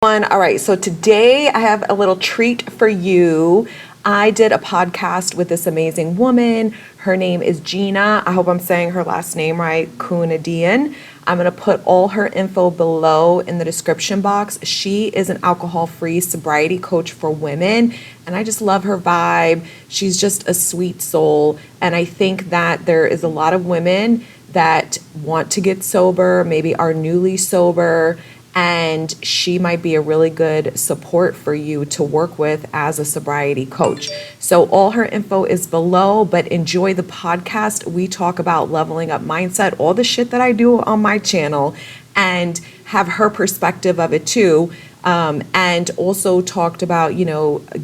All right, so today I have a little treat for you. I did a podcast with this amazing woman. Her name is Gina. I hope I'm saying her last name right, Kunadian. I'm going to put all her info below in the description box. She is an alcohol-free sobriety coach for women, and I just love her vibe. She's just a sweet soul, and I think that there is a lot of women that want to get sober, maybe are newly sober, and she might be a really good support for you to work with as a sobriety coach. So all her info is below, but enjoy the podcast. We talk about leveling up mindset, all the shit that I do on my channel, and have her perspective of it too. And also talked about,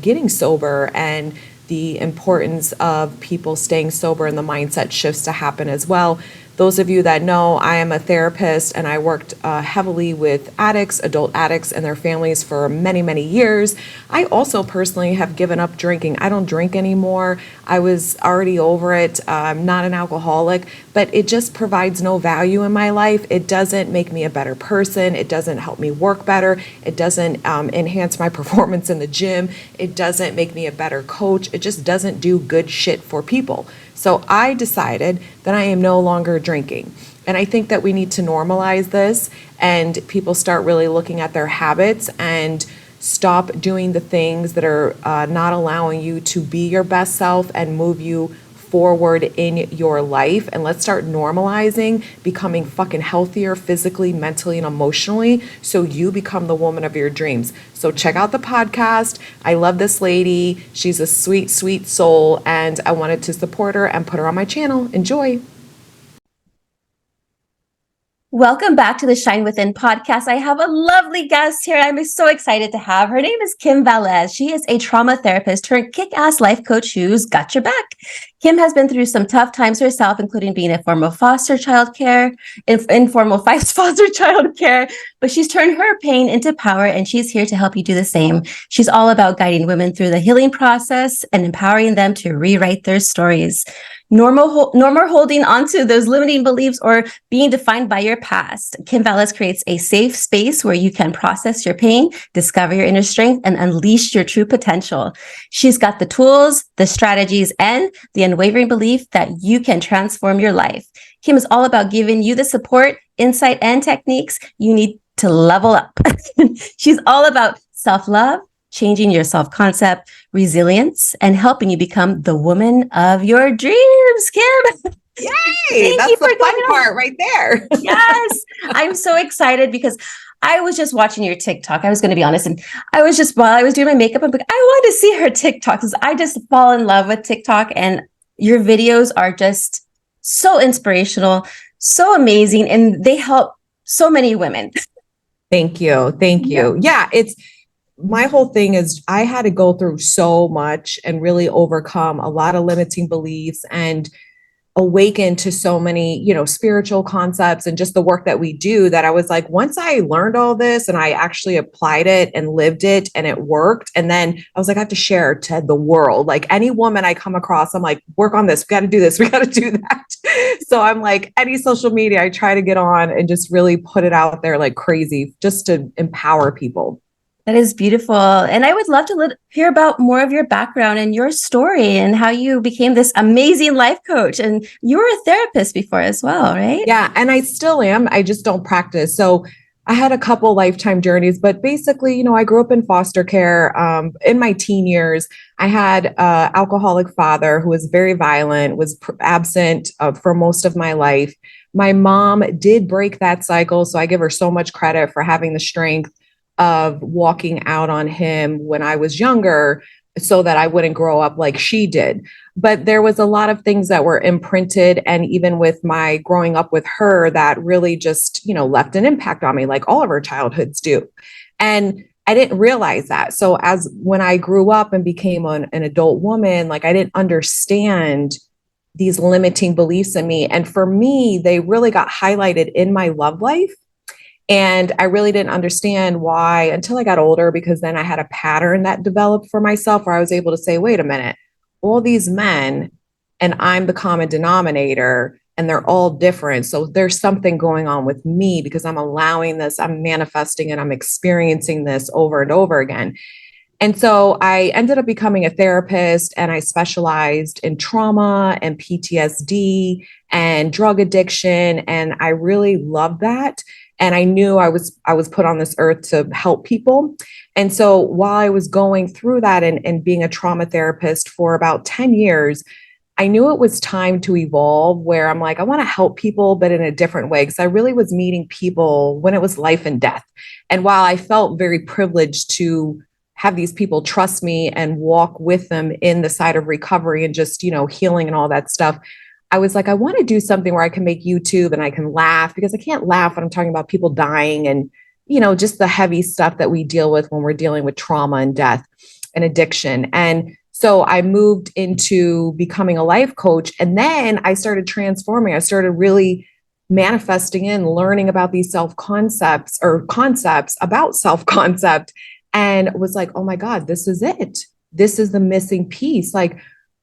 getting sober and the importance of people staying sober and the mindset shifts to happen as well. Those of you that know, I am a therapist and I worked heavily with addicts, adult addicts and their families for many, many years. I also personally have given up drinking. I don't drink anymore. I was already over it. I'm not an alcoholic, but it just provides no value in my life. It doesn't make me a better person. It doesn't help me work better. It doesn't enhance my performance in the gym. It doesn't make me a better coach. It just doesn't do good shit for people. So I decided that I am no longer drinking. And I think that we need to normalize this and people start really looking at their habits and stop doing the things that are not allowing you to be your best self and move you forward in your life. And let's start normalizing becoming fucking healthier physically, mentally, and emotionally so you become the woman of your dreams. So check out the podcast. I love this lady. She's a sweet, sweet soul, and I wanted to support her and put her on my channel. Enjoy. Welcome back to the Shine Within podcast. I have a lovely guest here. I'm so excited to have. Her name is Kim Velez. She is a trauma therapist turned kick-ass life coach who's got your back. Kim has been through some tough times herself, including being in informal foster child care, but she's turned her pain into power, and she's here to help you do the same. She's all about guiding women through the healing process and empowering them to rewrite their stories. No more holding onto those limiting beliefs or being defined by your past. Kim Velez creates a safe space where you can process your pain, discover your inner strength, and unleash your true potential. She's got the tools, the strategies, and the unwavering belief that you can transform your life. Kim is all about giving you the support, insight, and techniques you need to level up. She's all about self-love, changing your self-concept, resilience, and helping you become the woman of your dreams, Kim. Yay! That's the fun part right there. Yes, I'm so excited because I was just watching your TikTok. I was going to be honest. And I was just, while I was doing my makeup, I'm like, I want to see her TikToks because I just fall in love with TikTok, and your videos are just so inspirational, so amazing, and they help so many women. Thank you. Thank you. Yeah, my whole thing is I had to go through so much and really overcome a lot of limiting beliefs and awaken to so many, spiritual concepts and just the work that we do, that I was like, once I learned all this and I actually applied it and lived it and it worked. And then I was like, I have to share it to the world. Like any woman I come across, I'm like, work on this. We got to do this. We got to do that. So I'm like, any social media I try to get on and just really put it out there like crazy, just to empower people. That is beautiful. And I would love to hear about more of your background and your story and how you became this amazing life coach. And you were a therapist before as well, right? Yeah. And I still am. I just don't practice. So I had a couple lifetime journeys, but basically, I grew up in foster care. In my teen years, I had an alcoholic father who was very violent, was absent for most of my life. My mom did break that cycle. So I give her so much credit for having the strength of walking out on him when I was younger so that I wouldn't grow up like she did. But there was a lot of things that were imprinted. And even with my growing up with her, that really just, left an impact on me, like all of our childhoods do. And I didn't realize that. So when I grew up and became an adult woman, like I didn't understand these limiting beliefs in me. And for me, they really got highlighted in my love life. And I really didn't understand why until I got older, because then I had a pattern that developed for myself where I was able to say, wait a minute, all these men and I'm the common denominator. and they're all different. So there's something going on with me because I'm allowing this, I'm manifesting it, I'm experiencing this over and over again. And so I ended up becoming a therapist, and I specialized in trauma and PTSD and drug addiction. And I really loved that. And I knew I was put on this earth to help people. And so while I was going through that and being a trauma therapist for about 10 years, I knew it was time to evolve where I'm like, I want to help people, but in a different way. Because I really was meeting people when it was life and death. And while I felt very privileged to have these people trust me and walk with them in the side of recovery and just, healing and all that stuff, I was like, I want to do something where I can make YouTube and I can laugh, because I can't laugh when I'm talking about people dying and, just the heavy stuff that we deal with when we're dealing with trauma and death and addiction. And so I moved into becoming a life coach, and then I started transforming. I started really manifesting in learning about these concepts about self-concept, and was like, oh my God, this is it. This is the missing piece. Like,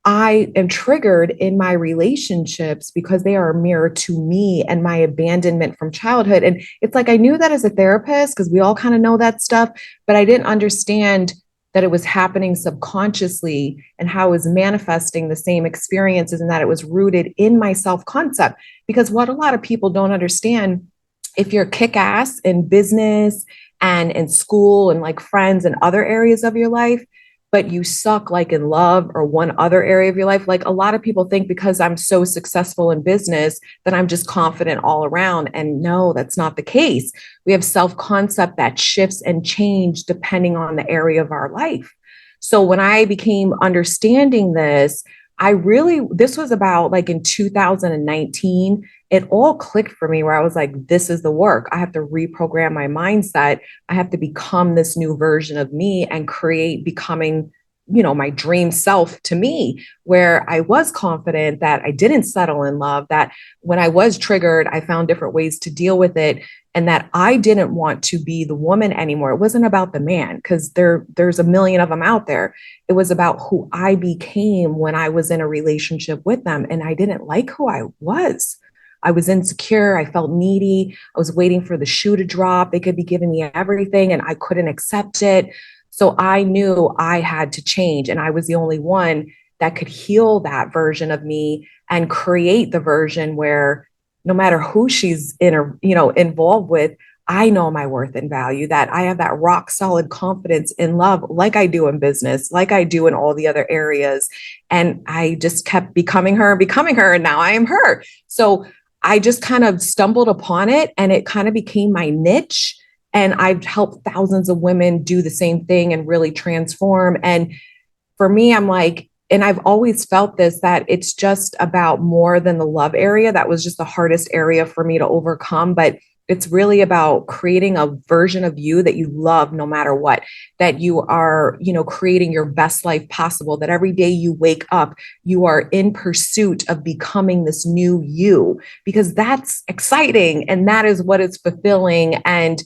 I am triggered in my relationships because they are a mirror to me and my abandonment from childhood. And it's like, I knew that as a therapist, because we all kind of know that stuff, but I didn't understand that it was happening subconsciously and how it was manifesting the same experiences, and that it was rooted in my self-concept. Because what a lot of people don't understand, if you're kick-ass in business and in school and like friends and other areas of your life, but you suck like in love or one other area of your life. Like, a lot of people think because I'm so successful in business that I'm just confident all around. And no, that's not the case. We have self-concept that shifts and change depending on the area of our life. So when I became understanding this, this was about like in 2019, it all clicked for me where I was like, this is the work. I have to reprogram my mindset. I have to become this new version of me and create becoming, my dream self to me, where I was confident, that I didn't settle in love, that when I was triggered, I found different ways to deal with it, and that I didn't want to be the woman anymore. It wasn't about the man, because there's a million of them out there. It was about who I became when I was in a relationship with them, and I didn't like who I was. I was insecure. I felt needy. I was waiting for the shoe to drop. They could be giving me everything and I couldn't accept it. So I knew I had to change, and I was the only one that could heal that version of me and create the version where no matter who she's in or, involved with, I know my worth and value, that I have that rock solid confidence in love, like I do in business, like I do in all the other areas. And I just kept becoming her, and now I am her. So I just kind of stumbled upon it, and it kind of became my niche. And I've helped thousands of women do the same thing and really transform. And for me, I'm like, and I've always felt this, that it's just about more than the love area. That was just the hardest area for me to overcome. But it's really about creating a version of you that you love no matter what, that you are, creating your best life possible, that every day you wake up, you are in pursuit of becoming this new you, because that's exciting. And that is what is fulfilling. And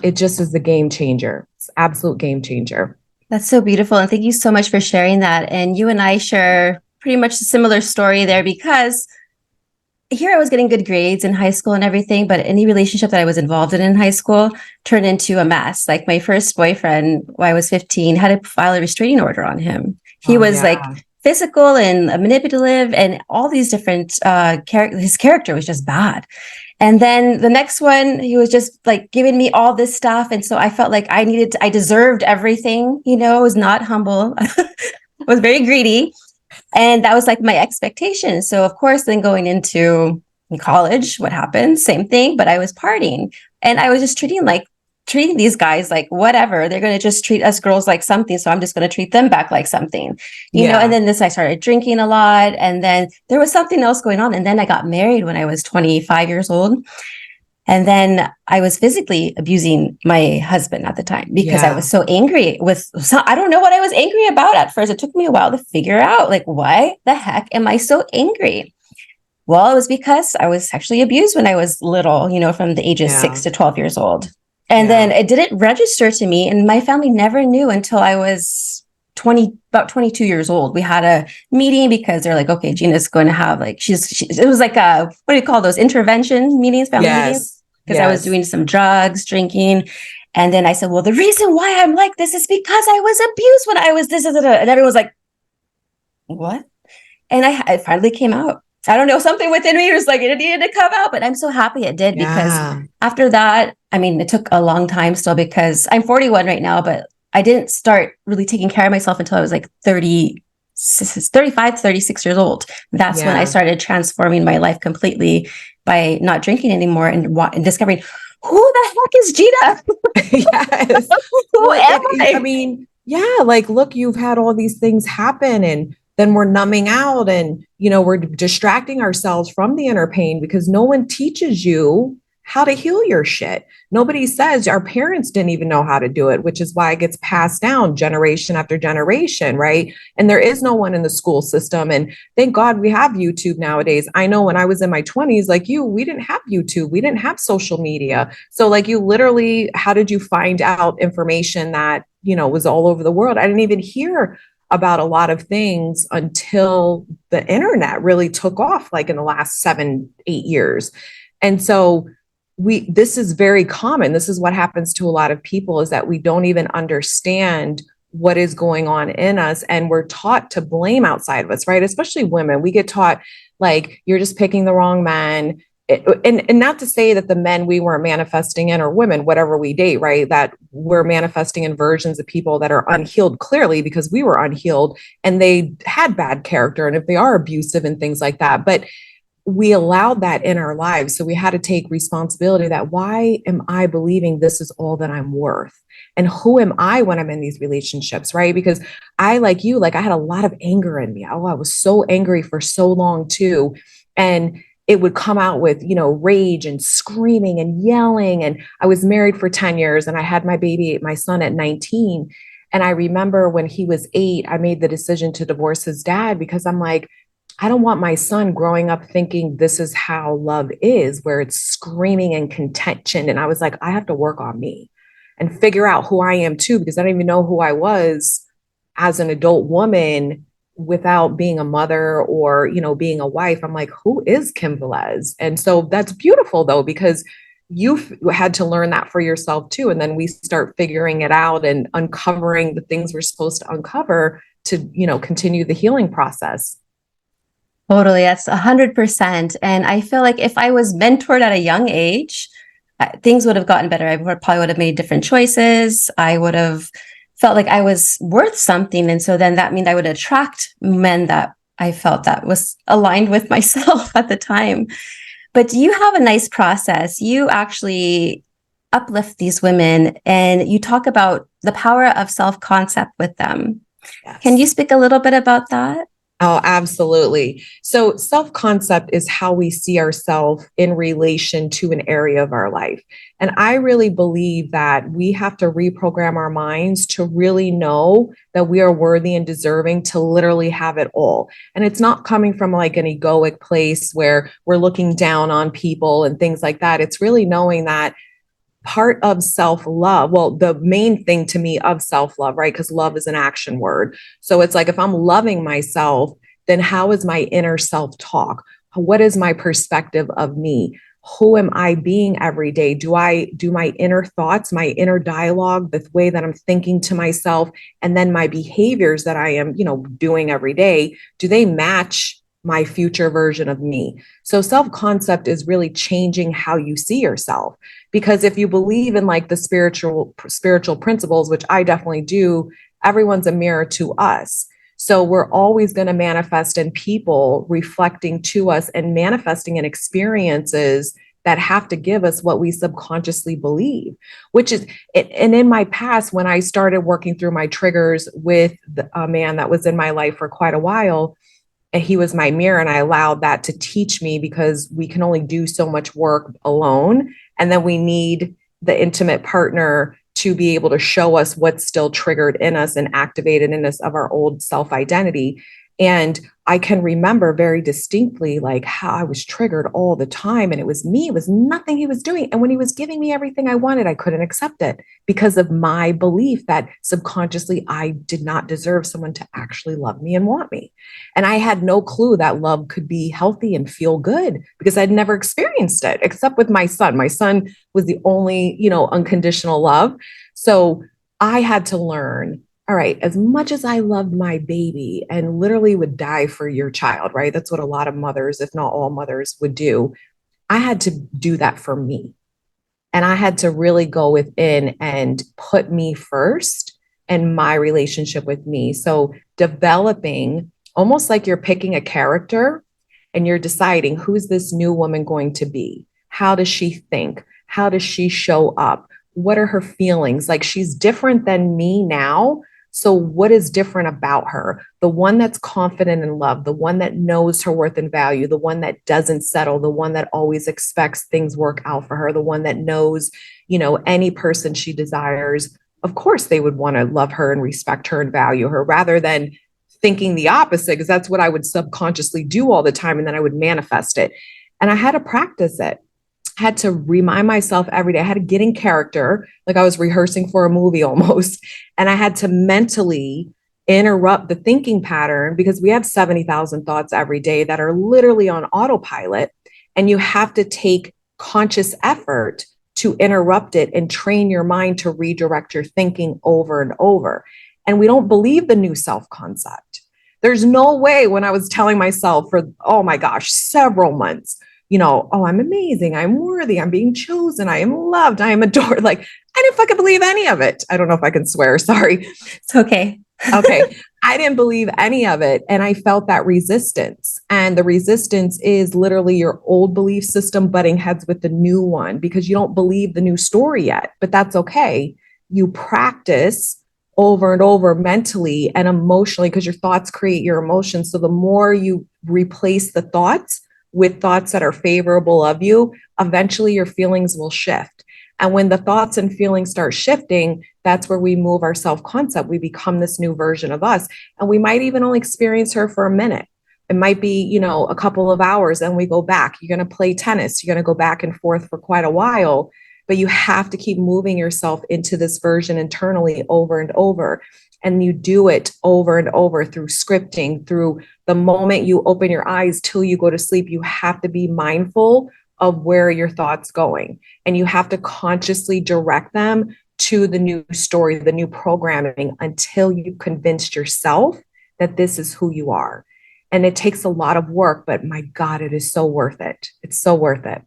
it just is the game changer. It's absolute game changer. That's so beautiful. And thank you so much for sharing that. And you and I share pretty much a similar story there, because here I was getting good grades in high school and everything, but any relationship that I was involved in high school turned into a mess. Like, my first boyfriend, when I was 15, had to file a restraining order on him. He was like physical and manipulative and all these different his character was just bad. And then the next one, he was just like giving me all this stuff. And so I felt like I deserved everything, was not humble. I was very greedy. And that was like my expectation. So of course, then going into college, what happened? Same thing, but I was partying, and I was just treating these guys like whatever. They're going to just treat us girls like something. So I'm just going to treat them back like something, and then I started drinking a lot, and then there was something else going on. And then I got married when I was 25 years old. And then I was physically abusing my husband at the time because I was so angry I don't know what I was angry about at first. It took me a while to figure out, like, why the heck am I so angry? Well, it was because I was sexually abused when I was little, from the ages 6 to 12 years old. And then it didn't register to me, and my family never knew until I was about 22 years old. We had a meeting because they're like, okay, Gina's going to have like, it was like what do you call those intervention meetings, family meetings? Because I was doing some drugs, drinking. And then I said, well, the reason why I'm like this is because I was abused when I was this, and everyone was like, what? And I finally came out. I don't know, something within me was like, it needed to come out, but I'm so happy it did because after that, I mean, it took a long time still because I'm 41 right now, but I didn't start really taking care of myself until I was like 35, 36 years old. That's when I started transforming my life completely by not drinking anymore and discovering who the heck is Gina? Yes. Who am I? I mean, yeah, like, look, you've had all these things happen and then we're numbing out and, we're distracting ourselves from the inner pain because no one teaches you how to heal your shit. Nobody says our parents didn't even know how to do it, which is why it gets passed down generation after generation, right? And there is no one in the school system. And thank God we have YouTube nowadays. I know when I was in my 20s, like we didn't have YouTube. We didn't have social media. So like you literally, how did you find out information that, was all over the world? I didn't even hear about a lot of things until the internet really took off, like in the last 7-8 years. And so this is very common. This is what happens to a lot of people is that we don't even understand what is going on in us. And we're taught to blame outside of us, right? Especially women. We get taught like, you're just picking the wrong man. And not to say that the men we were manifesting in or women, whatever we date, right, that we're manifesting in versions of people that are unhealed clearly because we were unhealed and they had bad character and if they are abusive and things like that. But we allowed that in our lives. So we had to take responsibility that why am I believing this is all that I'm worth? And who am I when I'm in these relationships, right? Because I, like you, like I had a lot of anger in me. Oh, I was so angry for so long too. And it would come out with, rage and screaming and yelling. And I was married for 10 years and I had my son at 19. And I remember when he was 8, I made the decision to divorce his dad because I'm like, I don't want my son growing up thinking this is how love is, where it's screaming and contention. And I was like, I have to work on me and figure out who I am too, because I didn't even know who I was as an adult woman without being a mother or, being a wife. I'm like, who is Kim Velez? And so that's beautiful though, because you've had to learn that for yourself too. And then we start figuring it out and uncovering the things we're supposed to uncover to, continue the healing process. Totally. That's 100%. And I feel like if I was mentored at a young age, things would have gotten better. Probably would have made different choices. I would have felt like I was worth something. And so then that means I would attract men that I felt that was aligned with myself at the time. But you have a nice process. You actually uplift these women and you talk about the power of self-concept with them. Yes. Can you speak a little bit about that? Oh, absolutely. So self-concept is how we see ourselves in relation to an area of our life. And I really believe that we have to reprogram our minds to really know that we are worthy and deserving to literally have it all. And it's not coming from like an egoic place where we're looking down on people and things like that. It's really knowing that part of self-love, well, the main thing to me of self-love, right? Because love is an action word. So it's like, if I'm loving myself, then how is my inner self-talk? What is my perspective of me? Who am I being every day? Do my inner thoughts, my inner dialogue, the way that I'm thinking to myself, and then my behaviors that I am, doing every day, do they match my future version of me? So self-concept is really changing how you see yourself. Because if you believe in like the spiritual principles, which I definitely do, everyone's a mirror to us. So we're always going to manifest in people reflecting to us and manifesting in experiences that have to give us what we subconsciously believe, which is, and in my past, when I started working through my triggers with a man that was in my life for quite a while, and he was my mirror, and I allowed that to teach me because we can only do so much work alone. And then we need the intimate partner to be able to show us what's still triggered in us and activated in us of our old self-identity. And I can remember very distinctly like how I was triggered all the time. And it was me, it was nothing he was doing. And when he was giving me everything I wanted, I couldn't accept it because of my belief that subconsciously I did not deserve someone to actually love me and want me. And I had no clue that love could be healthy and feel good because I'd never experienced it except with my son. My son was the only, unconditional love. So I had to learn, all right, as much as I loved my baby and literally would die for your child, right? That's what a lot of mothers, if not all mothers, would do. I had to do that for me. And I had to really go within and put me first and my relationship with me. So developing almost like you're picking a character and you're deciding who's this new woman going to be? How does she think? How does she show up? What are her feelings? Like she's different than me now. So, what is different about her? The one that's confident in love, the one that knows her worth and value, the one that doesn't settle, the one that always expects things work out for her, the one that knows, any person she desires, of course, they would want to love her and respect her and value her rather than thinking the opposite, because that's what I would subconsciously do all the time. And then I would manifest it. And I had to practice it. Had to remind myself every day. I had to get in character, like I was rehearsing for a movie almost. And I had to mentally interrupt the thinking pattern because we have 70,000 thoughts every day that are literally on autopilot. And you have to take conscious effort to interrupt it and train your mind to redirect your thinking over and over. And we don't believe the new self concept. There's no way when I was telling myself for, oh my gosh, several months, oh, I'm amazing. I'm worthy. I'm being chosen. I am loved. I am adored. Like, I didn't fucking believe any of it. I don't know if I can swear. Sorry. It's okay. Okay. I didn't believe any of it. And I felt that resistance. And the resistance is literally your old belief system butting heads with the new one because you don't believe the new story yet. But that's okay. You practice over and over mentally and emotionally because your thoughts create your emotions. So the more you replace the thoughts with thoughts that are favorable of you, eventually your feelings will shift. And when the thoughts and feelings start shifting, that's where we move our self-concept. We become this new version of us. And we might even only experience her for a minute. It might be, a couple of hours and we go back. You're going to play tennis. You're going to go back and forth for quite a while, but you have to keep moving yourself into this version internally over and over. And you do it over and over through scripting, through the moment you open your eyes till you go to sleep. You have to be mindful of where your thoughts going. And you have to consciously direct them to the new story, the new programming until you've convinced yourself that this is who you are. And it takes a lot of work, but my God, it is so worth it. It's so worth it.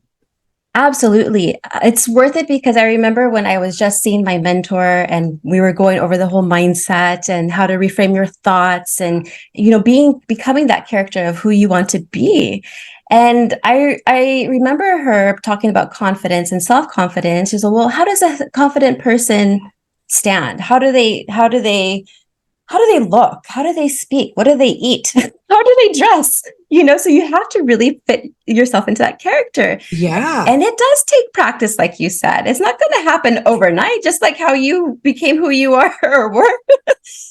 Absolutely. It's worth it because I remember when I was just seeing my mentor and we were going over the whole mindset and how to reframe your thoughts and, becoming that character of who you want to be. And I remember her talking about confidence and self-confidence. She said, well, how does a confident person stand? How do they look? How do they speak? What do they eat? How do they dress? So you have to really fit yourself into that character. Yeah. And it does take practice, like you said. It's not going to happen overnight, just like how you became who you are or were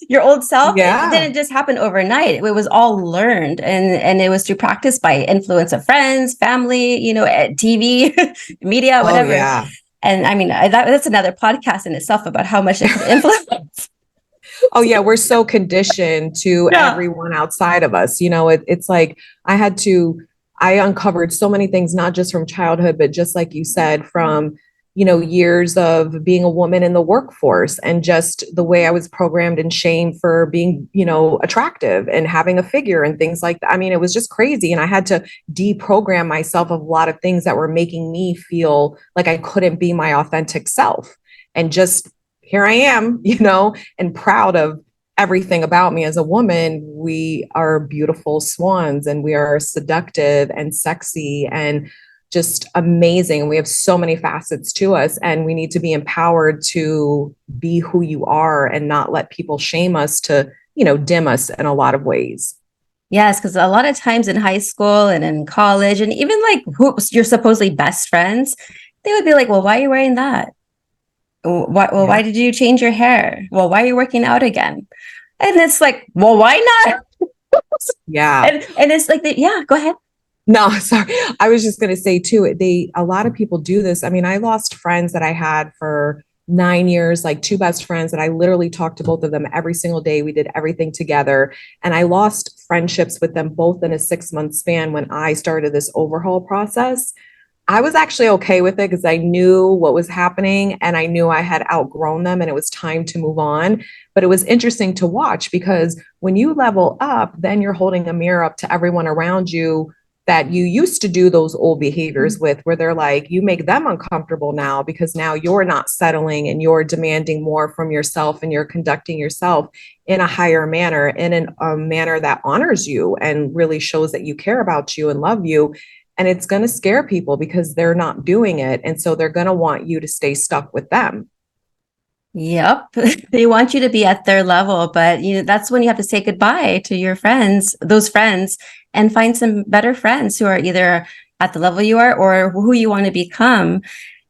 your old self. Yeah. It didn't just happen overnight. It was all learned. And it was through practice by influence of friends, family, TV, media, whatever. Oh, yeah. And I mean, that's another podcast in itself about how much it could influence. Oh yeah, we're so conditioned to everyone outside of us. It's like I uncovered so many things, not just from childhood, but just like you said, from, years of being a woman in the workforce and just the way I was programmed and shamed for being, attractive and having a figure and things like that. I mean, it was just crazy. And I had to deprogram myself of a lot of things that were making me feel like I couldn't be my authentic self. And just here I am, and proud of everything about me as a woman. We are beautiful swans and we are seductive and sexy and just amazing. We have so many facets to us and we need to be empowered to be who you are and not let people shame us to, dim us in a lot of ways. Yes, because a lot of times in high school and in college and even like your supposedly best friends, they would be like, well, why are you wearing that? Why did you change your hair? Well, why are you working out again? And it's like, well, why not? Yeah. And it's like, yeah, go ahead. No, sorry. I was just going to say too, a lot of people do this. I mean, I lost friends that I had for 9 years, like two best friends that I literally talked to both of them every single day. We did everything together. And I lost friendships with them both in a 6 month span when I started this overhaul process. I was actually okay with it because I knew what was happening and I knew I had outgrown them and it was time to move on. But it was interesting to watch because when you level up, then you're holding a mirror up to everyone around you that you used to do those old behaviors with, where they're like, you make them uncomfortable now because now you're not settling and you're demanding more from yourself and you're conducting yourself in a higher manner, a manner that honors you and really shows that you care about you and love you. And it's going to scare people because they're not doing it. And so they're going to want you to stay stuck with them. Yep. They want you to be at their level, but that's when you have to say goodbye to your friends, those friends, and find some better friends who are either at the level you are or who you want to become.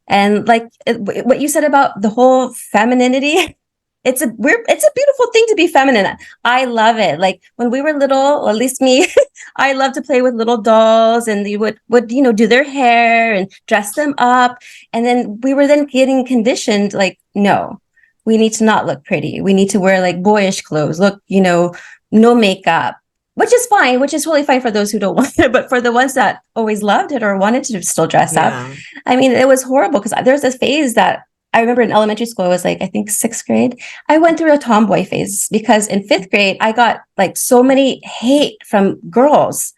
And like what you said about the whole femininity, it's a beautiful thing to be feminine. I love it. Like when we were little, or at least me, I love to play with little dolls, and you would do their hair and dress them up, and then we were then getting conditioned like, no, we need to not look pretty. We need to wear like boyish clothes. Look, no makeup, which is fine, which is totally fine for those who don't want it, but for the ones that always loved it or wanted to still dress up, Yeah. I mean, it was horrible because there's this phase that I remember in elementary school, I was like, I think sixth grade. I went through a tomboy phase because in fifth grade, I got like so many hate from girls.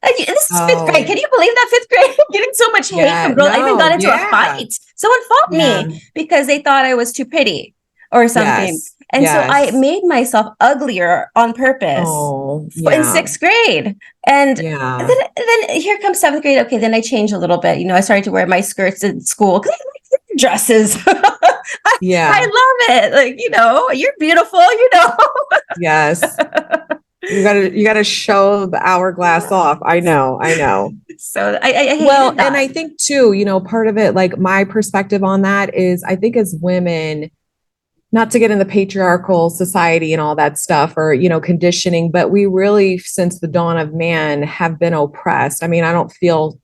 This is fifth grade. Oh, Can you believe that fifth grade? Getting so much hate yeah. from girls. I even No, got into a yeah. fight. Someone fought Yeah. me because they thought I was too pretty or something. Yes. And so I Yes. made myself uglier on purpose Oh, in yeah. sixth grade. And Yeah. then here comes seventh grade. Okay, then I changed a little bit. I started to wear my skirts in school because I like dresses. I Yeah. love it. Like, you're beautiful. Yes. You gotta show the hourglass off. I know. I know. So I Well, hated and that. I think too, part of it, like my perspective on that is I think as women, not to get in the patriarchal society and all that stuff or, conditioning, but we really, since the dawn of man, have been oppressed. I mean, I don't feel,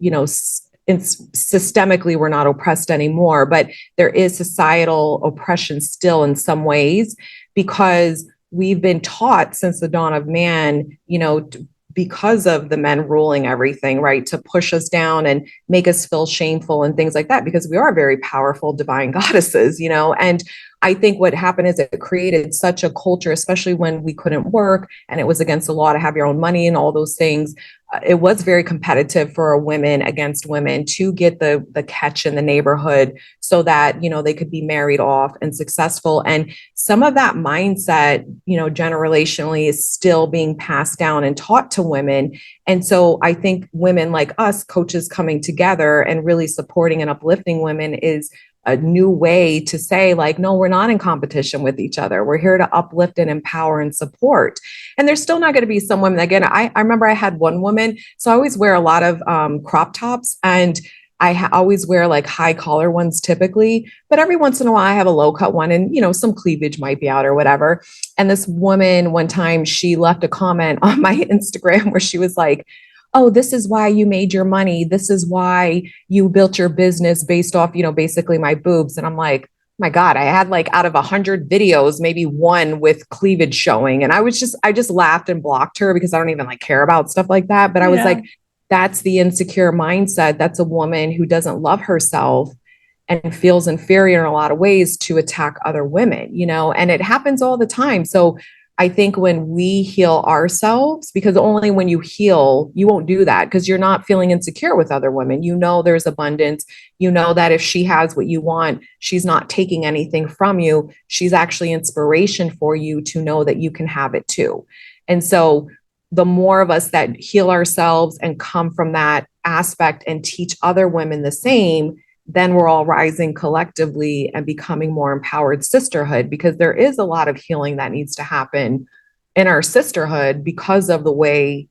systemically we're not oppressed anymore, but there is societal oppression still in some ways because we've been taught since the dawn of man, because of the men ruling everything, right, to push us down and make us feel shameful and things like that, because we are very powerful divine goddesses, and I think what happened is it created such a culture, especially when we couldn't work and it was against the law to have your own money and all those things. It was very competitive for women against women to get the catch in the neighborhood so that, they could be married off and successful. And some of that mindset, generationally is still being passed down and taught to women. And so I think women like us, coaches coming together and really supporting and uplifting women is a new way to say, like, no, we're not in competition with each other. We're here to uplift and empower and support. And there's still not going to be some women. Again, I remember I had one woman, so I always wear a lot of crop tops, and I always wear like high collar ones typically, but every once in a while I have a low cut one and, some cleavage might be out or whatever. And this woman, one time, she left a comment on my Instagram where she was like, oh, this is why you made your money. This is why you built your business based off, basically my boobs. And I'm like, my God, I had like out of 100 videos, maybe one with cleavage showing. And I just laughed and blocked her because I don't even like care about stuff like that. But I was Yeah. like, that's the insecure mindset. That's a woman who doesn't love herself and feels inferior in a lot of ways to attack other women, and it happens all the time. So I think when we heal ourselves, because only when you heal, you won't do that because you're not feeling insecure with other women. There's abundance. That if she has what you want, she's not taking anything from you. She's actually inspiration for you to know that you can have it too. And so the more of us that heal ourselves and come from that aspect and teach other women the same, then we're all rising collectively and becoming more empowered sisterhood, because there is a lot of healing that needs to happen in our sisterhood because of the way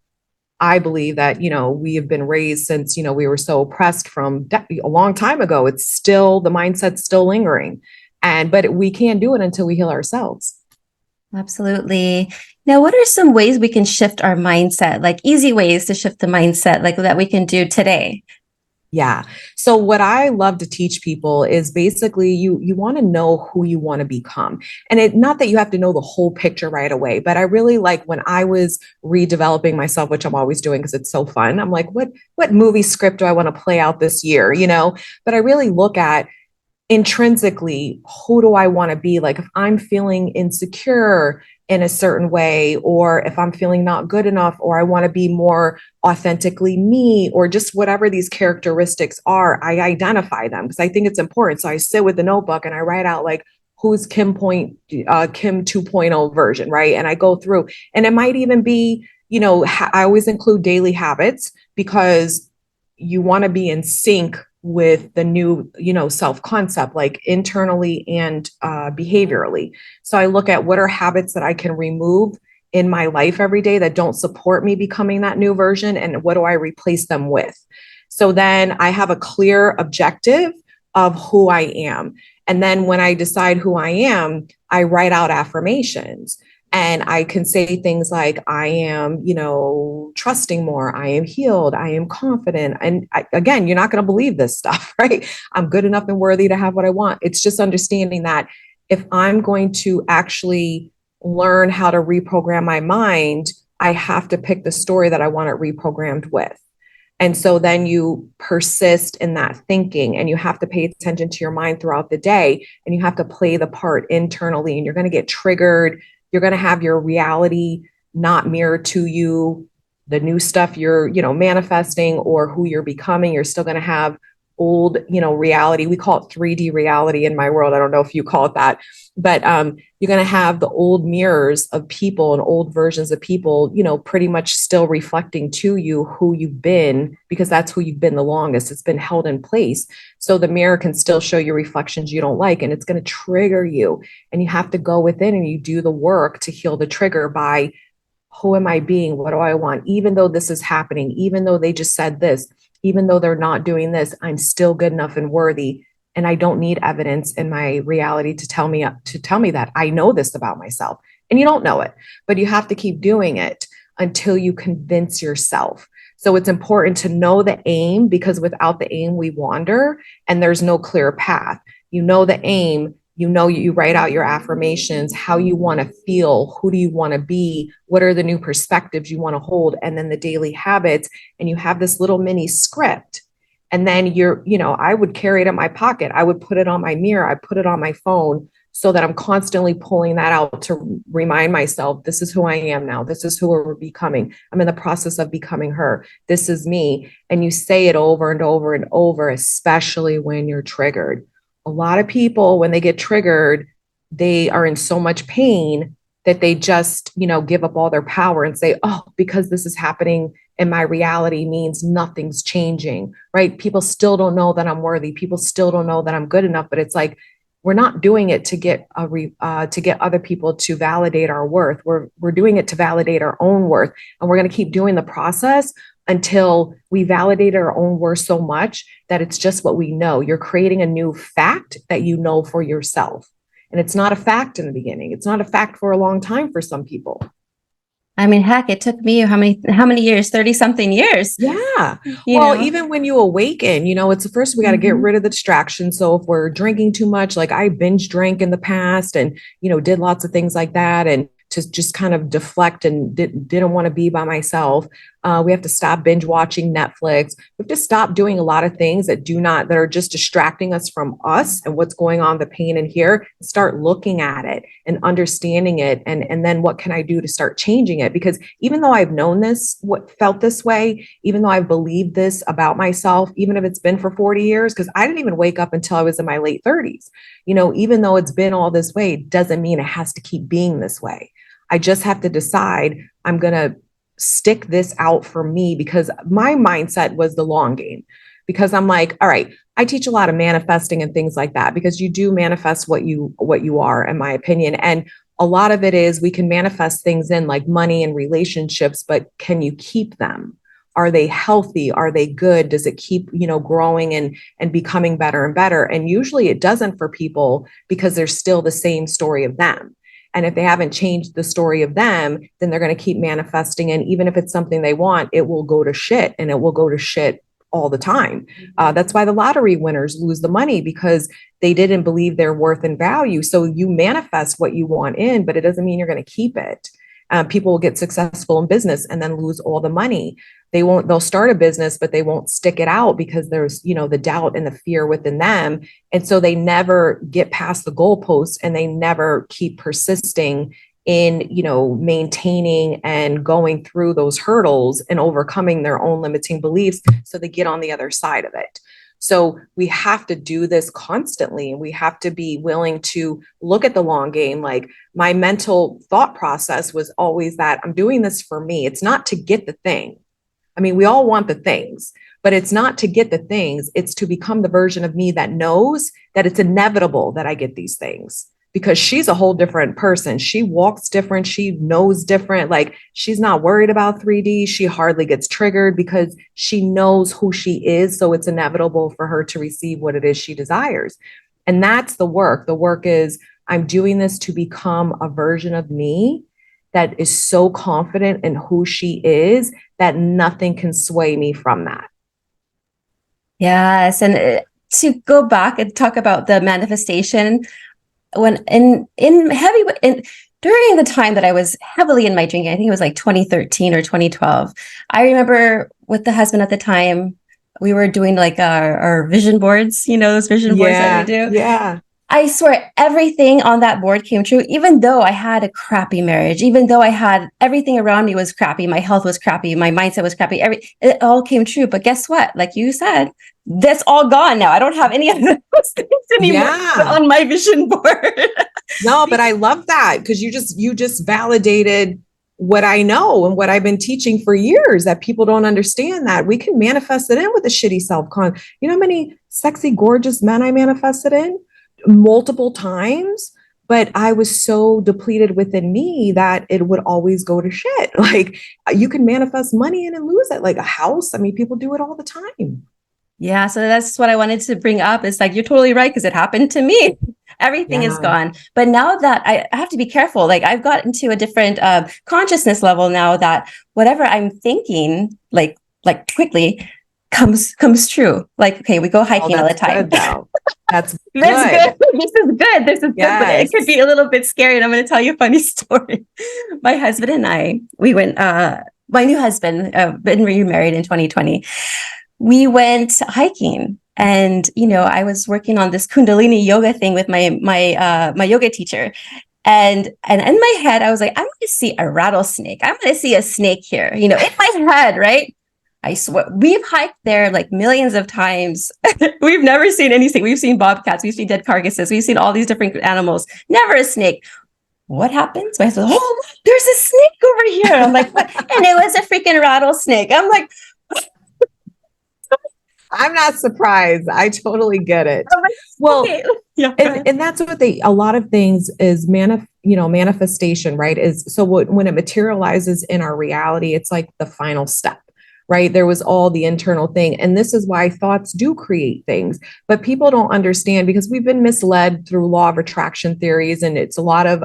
I believe that, we have been raised since, we were so oppressed from a long time ago. It's still, the mindset's still lingering. But we can't do it until we heal ourselves. Absolutely. Now, what are some ways we can shift our mindset, like easy ways to shift the mindset, like that we can do today? Yeah. So what I love to teach people is basically you want to know who you want to become. And it not that you have to know the whole picture right away, but I really like when I was redeveloping myself, which I'm always doing because it's so fun. I'm like, what movie script do I want to play out this year, you know? But I really look at intrinsically, who do I want to be? Like if I'm feeling insecure in a certain way, or if I'm feeling not good enough, or I want to be more authentically me, or just whatever these characteristics are, I identify them because I think it's important. So I sit with the notebook and I write out like, who's Kim 2.0 version, right? And I go through, and it might even be, I always include daily habits because you want to be in sync with the new, self concept, like internally and behaviorally. So I look at what are habits that I can remove in my life every day that don't support me becoming that new version, and what do I replace them with? So then I have a clear objective of who I am. And then when I decide who I am, I write out affirmations. And I can say things like, I am, trusting more. I am healed. I am confident. And again, you're not going to believe this stuff, right? I'm good enough and worthy to have what I want. It's just understanding that if I'm going to actually learn how to reprogram my mind, I have to pick the story that I want it reprogrammed with. And so then you persist in that thinking, and you have to pay attention to your mind throughout the day, and you have to play the part internally, and you're going to get triggered. You're going to have your reality not mirror to you, the new stuff you're, manifesting or who you're becoming. You're still going to have old, reality. We call it 3D reality in my world. I don't know if you call it that, but you're going to have the old mirrors of people and old versions of people, pretty much still reflecting to you who you've been, because that's who you've been the longest. It's been held in place. So the mirror can still show you reflections you don't like, and it's going to trigger you. And you have to go within and you do the work to heal the trigger by, who am I being? What do I want? Even though this is happening, even though they just said this, even though they're not doing this, I'm still good enough and worthy. And I don't need evidence in my reality to tell me that I know this about myself. And you don't know it, but you have to keep doing it until you convince yourself. So it's important to know the aim, because without the aim, we wander and there's no clear path. You know the aim, you write out your affirmations, how you want to feel, who do you want to be, what are the new perspectives you want to hold, and then the daily habits. And you have this little mini script. And then I would carry it in my pocket. I would put it on my mirror. I put it on my phone so that I'm constantly pulling that out to remind myself, this is who I am now. This is who we're becoming. I'm in the process of becoming her. This is me. And you say it over and over and over, especially when you're triggered. A lot of people, when they get triggered, they are in so much pain that they just, give up all their power and say, oh, because this is happening in my reality means nothing's changing, right? People still don't know that I'm worthy. People still don't know that I'm good enough. But it's like, we're not doing it to get to get other people to validate our worth. We're doing it to validate our own worth, and we're going to keep doing the process until we validate our own worth so much that it's just what we know. You're creating a new fact that you know for yourself. And it's not a fact in the beginning. It's not a fact for a long time for some people. I mean, heck, it took me how many years? 30 something years. Yeah. You Well, know? even when you awaken, it's the first, we got to get rid of the distraction. So if we're drinking too much, like I binge drank in the past and, did lots of things like that, and to just kind of deflect and didn't want to be by myself. We have to stop binge watching Netflix. We have to stop doing a lot of things that are just distracting us from us and what's going on, the pain in here. Start looking at it and understanding it. And then what can I do to start changing it? Because even though I've known this, felt this way, even though I've believed this about myself, even if it's been for 40 years, because I didn't even wake up until I was in my late 30s, even though it's been all this way, doesn't mean it has to keep being this way. I just have to decide I'm going to stick this out for me, because my mindset was the long game. Because I'm like, all right, I teach a lot of manifesting and things like that, because you do manifest what you are, in my opinion. And a lot of it is we can manifest things in like money and relationships, but can you keep them? Are they healthy? Are they good? Does it keep, growing and becoming better and better? And usually it doesn't for people, because there's still the same story of them. And if they haven't changed the story of them, then they're going to keep manifesting. And even if it's something they want, it will go to shit, and it will go to shit all the time. That's why the lottery winners lose the money, because they didn't believe their worth and value. So you manifest what you want in, but it doesn't mean you're going to keep it. People will get successful in business and then lose all the money. They'll start a business, but they won't stick it out because there's, the doubt and the fear within them. And so they never get past the goalposts, and they never keep persisting in, maintaining and going through those hurdles and overcoming their own limiting beliefs. So they get on the other side of it. So we have to do this constantly, and we have to be willing to look at the long game. Like, my mental thought process was always that I'm doing this for me. It's not to get the thing. I mean, we all want the things, but it's not to get the things. It's to become the version of me that knows that it's inevitable that I get these things, because she's a whole different person. She walks different. She knows different. Like, she's not worried about 3D. She hardly gets triggered because she knows who she is. So it's inevitable for her to receive what it is she desires. And that's the work. The work is, I'm doing this to become a version of me that is so confident in who she is that nothing can sway me from that. Yes. And to go back and talk about the manifestation, when during the time that I was heavily in my drinking, I think it was like 2013 or 2012. I remember with the husband at the time, we were doing like our vision boards, those vision boards that we do. Yeah. I swear everything on that board came true, even though I had a crappy marriage, even though I had everything around me was crappy. My health was crappy. My mindset was crappy. It all came true. But guess what? Like you said, that's all gone now. I don't have any of those things anymore on my vision board. No, but I love that, because you just validated what I know and what I've been teaching for years, that people don't understand that we can manifest it in with a shitty self-con. You know how many sexy, gorgeous men I manifested in? Multiple times, but I was so depleted within me that it would always go to shit. Like, you can manifest money in and lose it, like a house. I mean, people do it all the time. Yeah. So that's what I wanted to bring up. Is like, you're totally right, because it happened to me. Everything is gone. But now that I have to be careful, like I've gotten to a different consciousness level now, that whatever I'm thinking, like quickly comes true. Like, okay, we go hiking all the time. That's good. That's good. This is good. This is good. But it could be a little bit scary. And I'm going to tell you a funny story. My husband and I, we went, my new husband, been remarried in 2020. We went hiking, and, I was working on this Kundalini yoga thing with my yoga teacher. And in my head, I was like, I'm going to see a rattlesnake. I'm going to see a snake here, in my head, right? I swear, we've hiked there like millions of times. We've never seen anything. We've seen bobcats, we've seen dead carcasses, we've seen all these different animals, never a snake. What happens? My husband, oh, there's a snake over here. I'm like, what? And it was a freaking rattlesnake. I'm like, I'm not surprised. I totally get it. Like, well, okay. Yeah, and that's what a lot of things is manifestation, right? Is so when it materializes in our reality, it's like the final step. Right? There was all the internal thing. And this is why thoughts do create things, but people don't understand, because we've been misled through law of attraction theories. And it's a lot of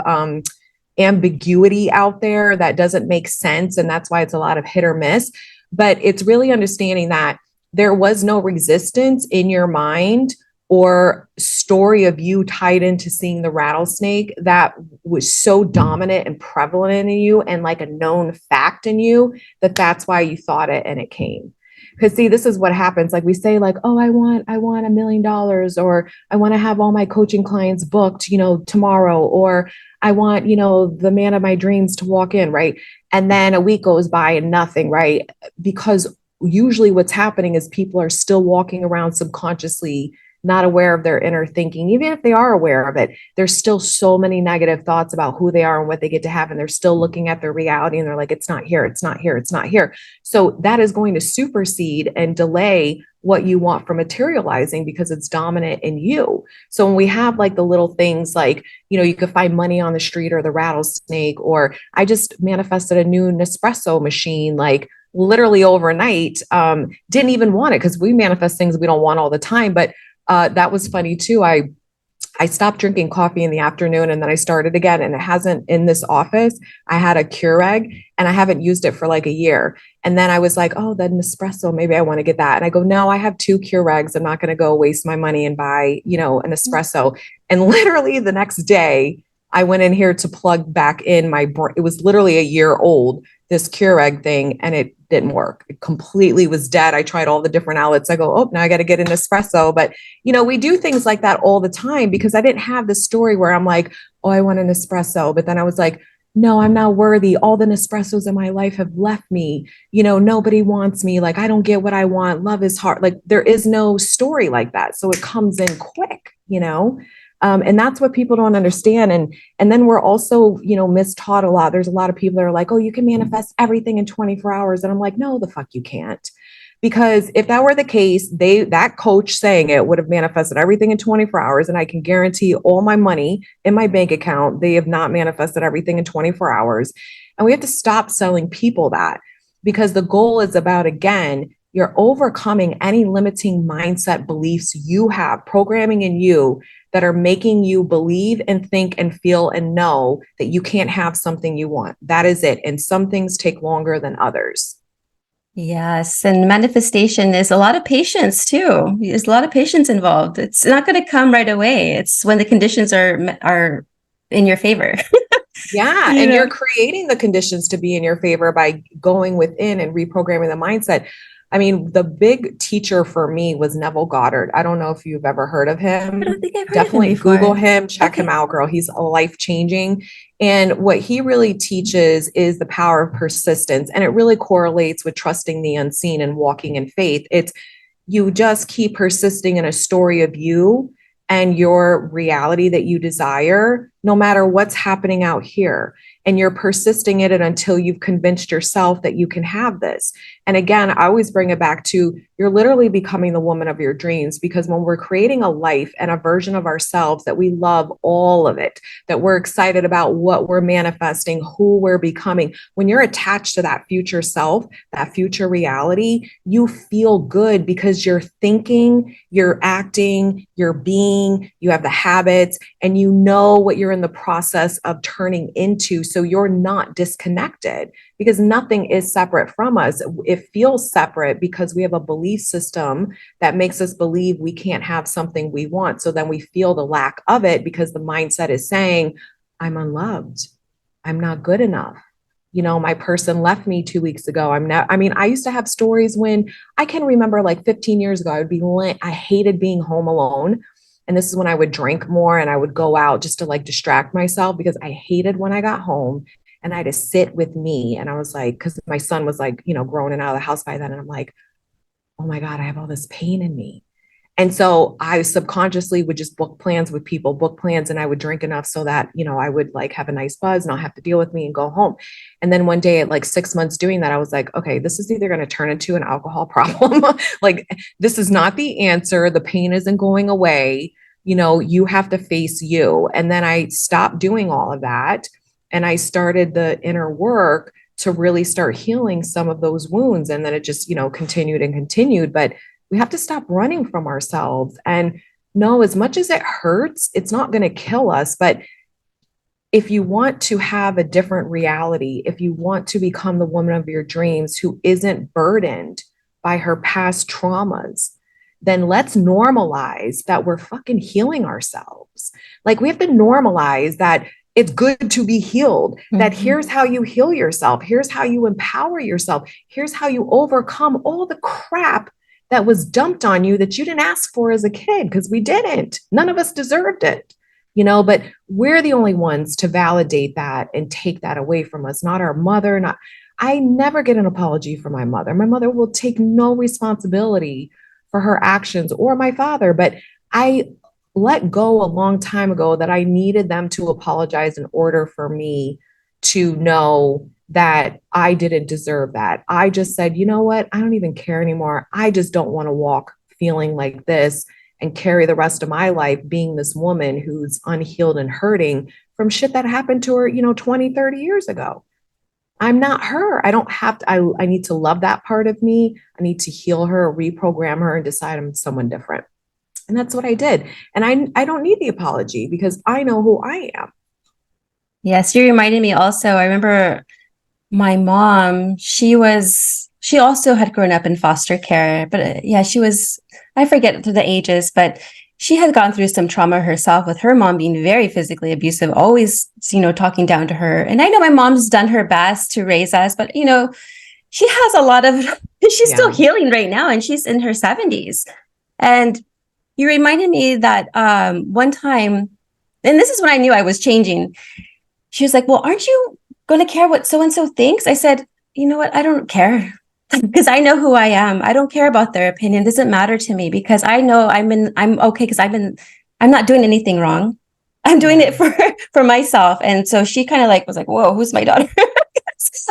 ambiguity out there that doesn't make sense. And that's why it's a lot of hit or miss. But it's really understanding that there was no resistance in your mind or story of you tied into seeing the rattlesnake that was so dominant and prevalent in you, and like a known fact in you, that's why you thought it and it came. Because see, this is what happens. Like we say, like, oh, I want $1 million, or I want to have all my coaching clients booked, tomorrow, or I want, the man of my dreams to walk in, right? And then a week goes by and nothing, right? Because usually what's happening is people are still walking around subconsciously, not aware of their inner thinking. Even if they are aware of it, there's still so many negative thoughts about who they are and what they get to have. And they're still looking at their reality and they're like, it's not here, it's not here, it's not here. So that is going to supersede and delay what you want from materializing, because it's dominant in you. So when we have like the little things like, you could find money on the street, or the rattlesnake, or I just manifested a new Nespresso machine, like literally overnight, didn't even want it, because we manifest things we don't want all the time. But that was funny too. I I stopped drinking coffee in the afternoon and then I started again. And it hasn't in this office. I had a Keurig and I haven't used it for like a year. And then I was like, oh, the Nespresso, maybe I want to get that. And I go, no, I have two Keurigs. I'm not going to go waste my money and buy, an espresso. And literally the next day, I went in here to plug back in it was literally a year old, this Keurig thing, and it didn't work. It completely was dead. I tried all the different outlets. I go, oh, now I got to get an espresso. But, we do things like that all the time because I didn't have the story where I'm like, oh, I want an espresso. But then I was like, no, I'm not worthy. All the Nespressos in my life have left me. Nobody wants me. Like, I don't get what I want. Love is hard. Like, there is no story like that. So it comes in quick. And that's what people don't understand. And then we're also, mistaught a lot. There's a lot of people that are like, oh, you can manifest everything in 24 hours. And I'm like, no, the fuck you can't. Because if that were the case, that coach saying it would have manifested everything in 24 hours. And I can guarantee all my money in my bank account, they have not manifested everything in 24 hours. And we have to stop selling people that, because the goal is about, again, you're overcoming any limiting mindset beliefs you have, programming in you that are making you believe and think and feel and know that you can't have something you want. That is it. And some things take longer than others. Yes. And manifestation is a lot of patience too. There's a lot of patience involved. It's not going to come right away. It's when the conditions are in your favor. Yeah. And you're creating the conditions to be in your favor by going within and reprogramming the mindset. I mean, the big teacher for me was Neville Goddard. I don't know if you've ever heard of him. I don't think I've heard Definitely of him before. Google him, check him out, girl. He's life-changing. And what he really teaches is the power of persistence. And it really correlates with trusting the unseen and walking in faith. It's you just keep persisting in a story of you and your reality that you desire, no matter what's happening out here. And you're persisting in it until you've convinced yourself that you can have this. And again, I always bring it back to you're literally becoming the woman of your dreams, because when we're creating a life and a version of ourselves that we love all of it, that we're excited about what we're manifesting, who we're becoming, when you're attached to that future self, that future reality, you feel good because you're thinking, you're acting, you're being, you have the habits, and you know what you're in the process of turning into. So you're not disconnected, because nothing is separate from us. It feels separate because we have a belief system that makes us believe we can't have something we want. So then we feel the lack of it because the mindset is saying, I'm unloved. I'm not good enough. My person left me 2 weeks ago. I used to have stories when I can remember like 15 years ago, I hated being home alone. And this is when I would drink more and I would go out just to like distract myself, because I hated when I got home and I had to sit with me. And I was like, because my son was like, grown and out of the house by then. And I'm like, oh my God, I have all this pain in me. And so I subconsciously would just book plans with people, and I would drink enough so that, I would like have a nice buzz and not have to deal with me and go home. And then one day at like 6 months doing that, I was like, okay, this is either going to turn into an alcohol problem. Like, this is not the answer. The pain isn't going away. You have to face you. And then I stopped doing all of that. And I started the inner work to really start healing some of those wounds. And then it just, continued and continued. But we have to stop running from ourselves. And no, as much as it hurts, it's not going to kill us. But if you want to have a different reality, if you want to become the woman of your dreams who isn't burdened by her past traumas, then let's normalize that we're fucking healing ourselves. Like, we have to normalize that it's good to be healed, that here's how you heal yourself. Here's how you empower yourself. Here's how you overcome all the crap that was dumped on you that you didn't ask for as a kid, because we didn't. None of us deserved it, but we're the only ones to validate that and take that away from us, not our mother. I never get an apology from my mother. My mother will take no responsibility for her actions, or my father, but I let go a long time ago that I needed them to apologize in order for me to know that I didn't deserve that. I just said, you know what? I don't even care anymore. I just don't want to walk feeling like this and carry the rest of my life being this woman who's unhealed and hurting from shit that happened to her, 20, 30 years ago. I'm not her. I don't have to, I need to love that part of me. I need to heal her, reprogram her, and decide I'm someone different. And that's what I did. And I don't need the apology because I know who I am. Yes, you reminded me also. I remember my mom, she also had grown up in foster care, but yeah, I forget the ages, but she had gone through some trauma herself with her mom being very physically abusive, always, talking down to her. And I know my mom's done her best to raise us, but, she has a lot of, she's still Yeah. healing right now and she's in her 70s. And you reminded me that one time, and this is when I knew I was changing. She was like, well, aren't you going to care what so-and-so thinks? I said, you know what? I don't care because I know who I am. I don't care about their opinion. It doesn't matter to me because I know I'm okay because I'm not doing anything wrong. I'm doing it for myself. And so she kind of was like, whoa, who's my daughter?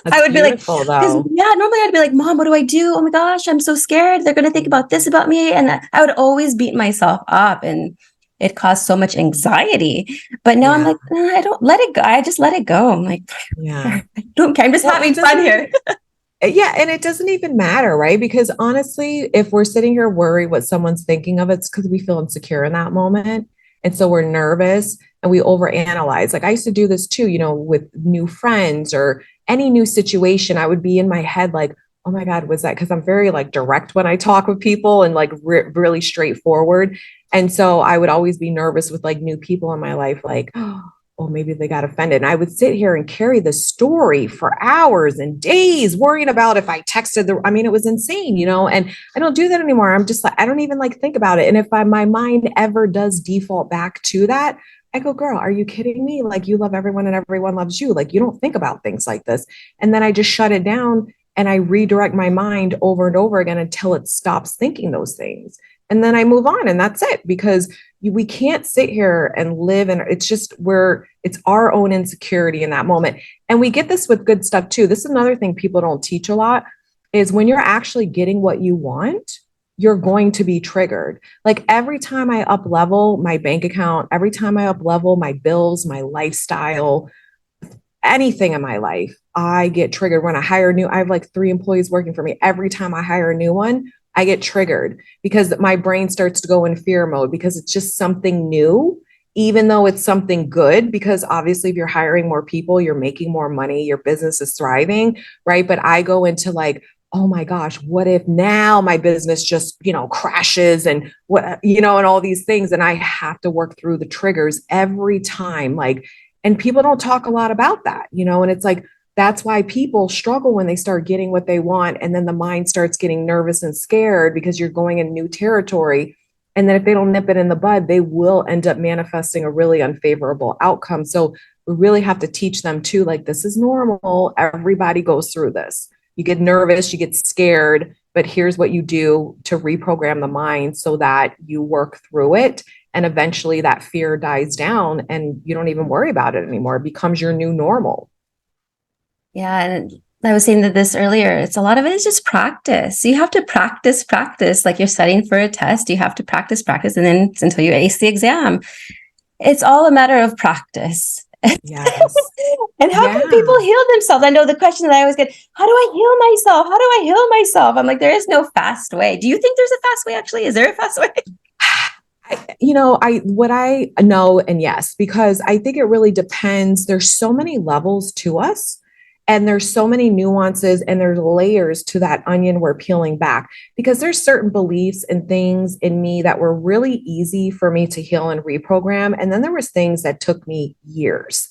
That's I would be like, beautiful because though. yeah, normally I'd be like, Mom, what do I do? Oh my gosh, I'm so scared. They're going to think about this about me. And I would always beat myself up and it caused so much anxiety. But now I'm Yeah. like, nah, I don't let it go. I just let it go. I'm like, Yeah. I don't care. I'm just Well, having fun here. yeah, and it doesn't even matter, right? Because honestly, if we're sitting here worried what someone's thinking of, it's because we feel insecure in that moment. And so we're nervous and we overanalyze. Like I used to do this too, with new friends or any new situation. I would be in my head like, oh my God, was that? Because I'm very like direct when I talk with people and like really straightforward. And so I would always be nervous with like new people in my life, like, oh, maybe they got offended. And I would sit here and carry the story for hours and days, worrying about if I texted it was insane, and I don't do that anymore. I'm just like, I don't even like think about it. And if my mind ever does default back to that, I go, girl, are you kidding me? Like you love everyone and everyone loves you. Like you don't think about things like this. And then I just shut it down and I redirect my mind over and over again until it stops thinking those things. And then I move on and that's it because we can't sit here and live and it's our own insecurity in that moment. And we get this with good stuff too. This is another thing people don't teach a lot is when you're actually getting what you want, you're going to be triggered. Like every time I up level my bank account, every time I up level my bills, my lifestyle, anything in my life, I get triggered when I have like 3 employees working for me. Every time I hire a new one, I get triggered because my brain starts to go in fear mode because it's just something new, even though it's something good, because obviously if you're hiring more people, you're making more money, your business is thriving, right? But I go into like, oh my gosh, what if now my business just, crashes and and all these things. And I have to work through the triggers every time. Like, and people don't talk a lot about that, and it's like, that's why people struggle when they start getting what they want. And then the mind starts getting nervous and scared because you're going in new territory. And then if they don't nip it in the bud, they will end up manifesting a really unfavorable outcome. So we really have to teach them too, like, this is normal. Everybody goes through this. You get nervous, you get scared, but here's what you do to reprogram the mind so that you work through it. And eventually that fear dies down and you don't even worry about it anymore. It becomes your new normal. Yeah. And I was saying that this earlier, it's a lot of it is just practice. You have to practice, like you're studying for a test. You have to practice, and then until you ace the exam. It's all a matter of practice. Yes. And how Yeah. can people heal themselves? I know the question that I always get, how do I heal myself? How do I heal myself? I'm like, there is no fast way. Do you think there's a fast way actually? Is there a fast way? What I know, and yes, because I think it really depends. There's so many levels to us, and there's so many nuances, and there's layers to that onion we're peeling back. Because there's certain beliefs and things in me that were really easy for me to heal and reprogram, and then there was things that took me years.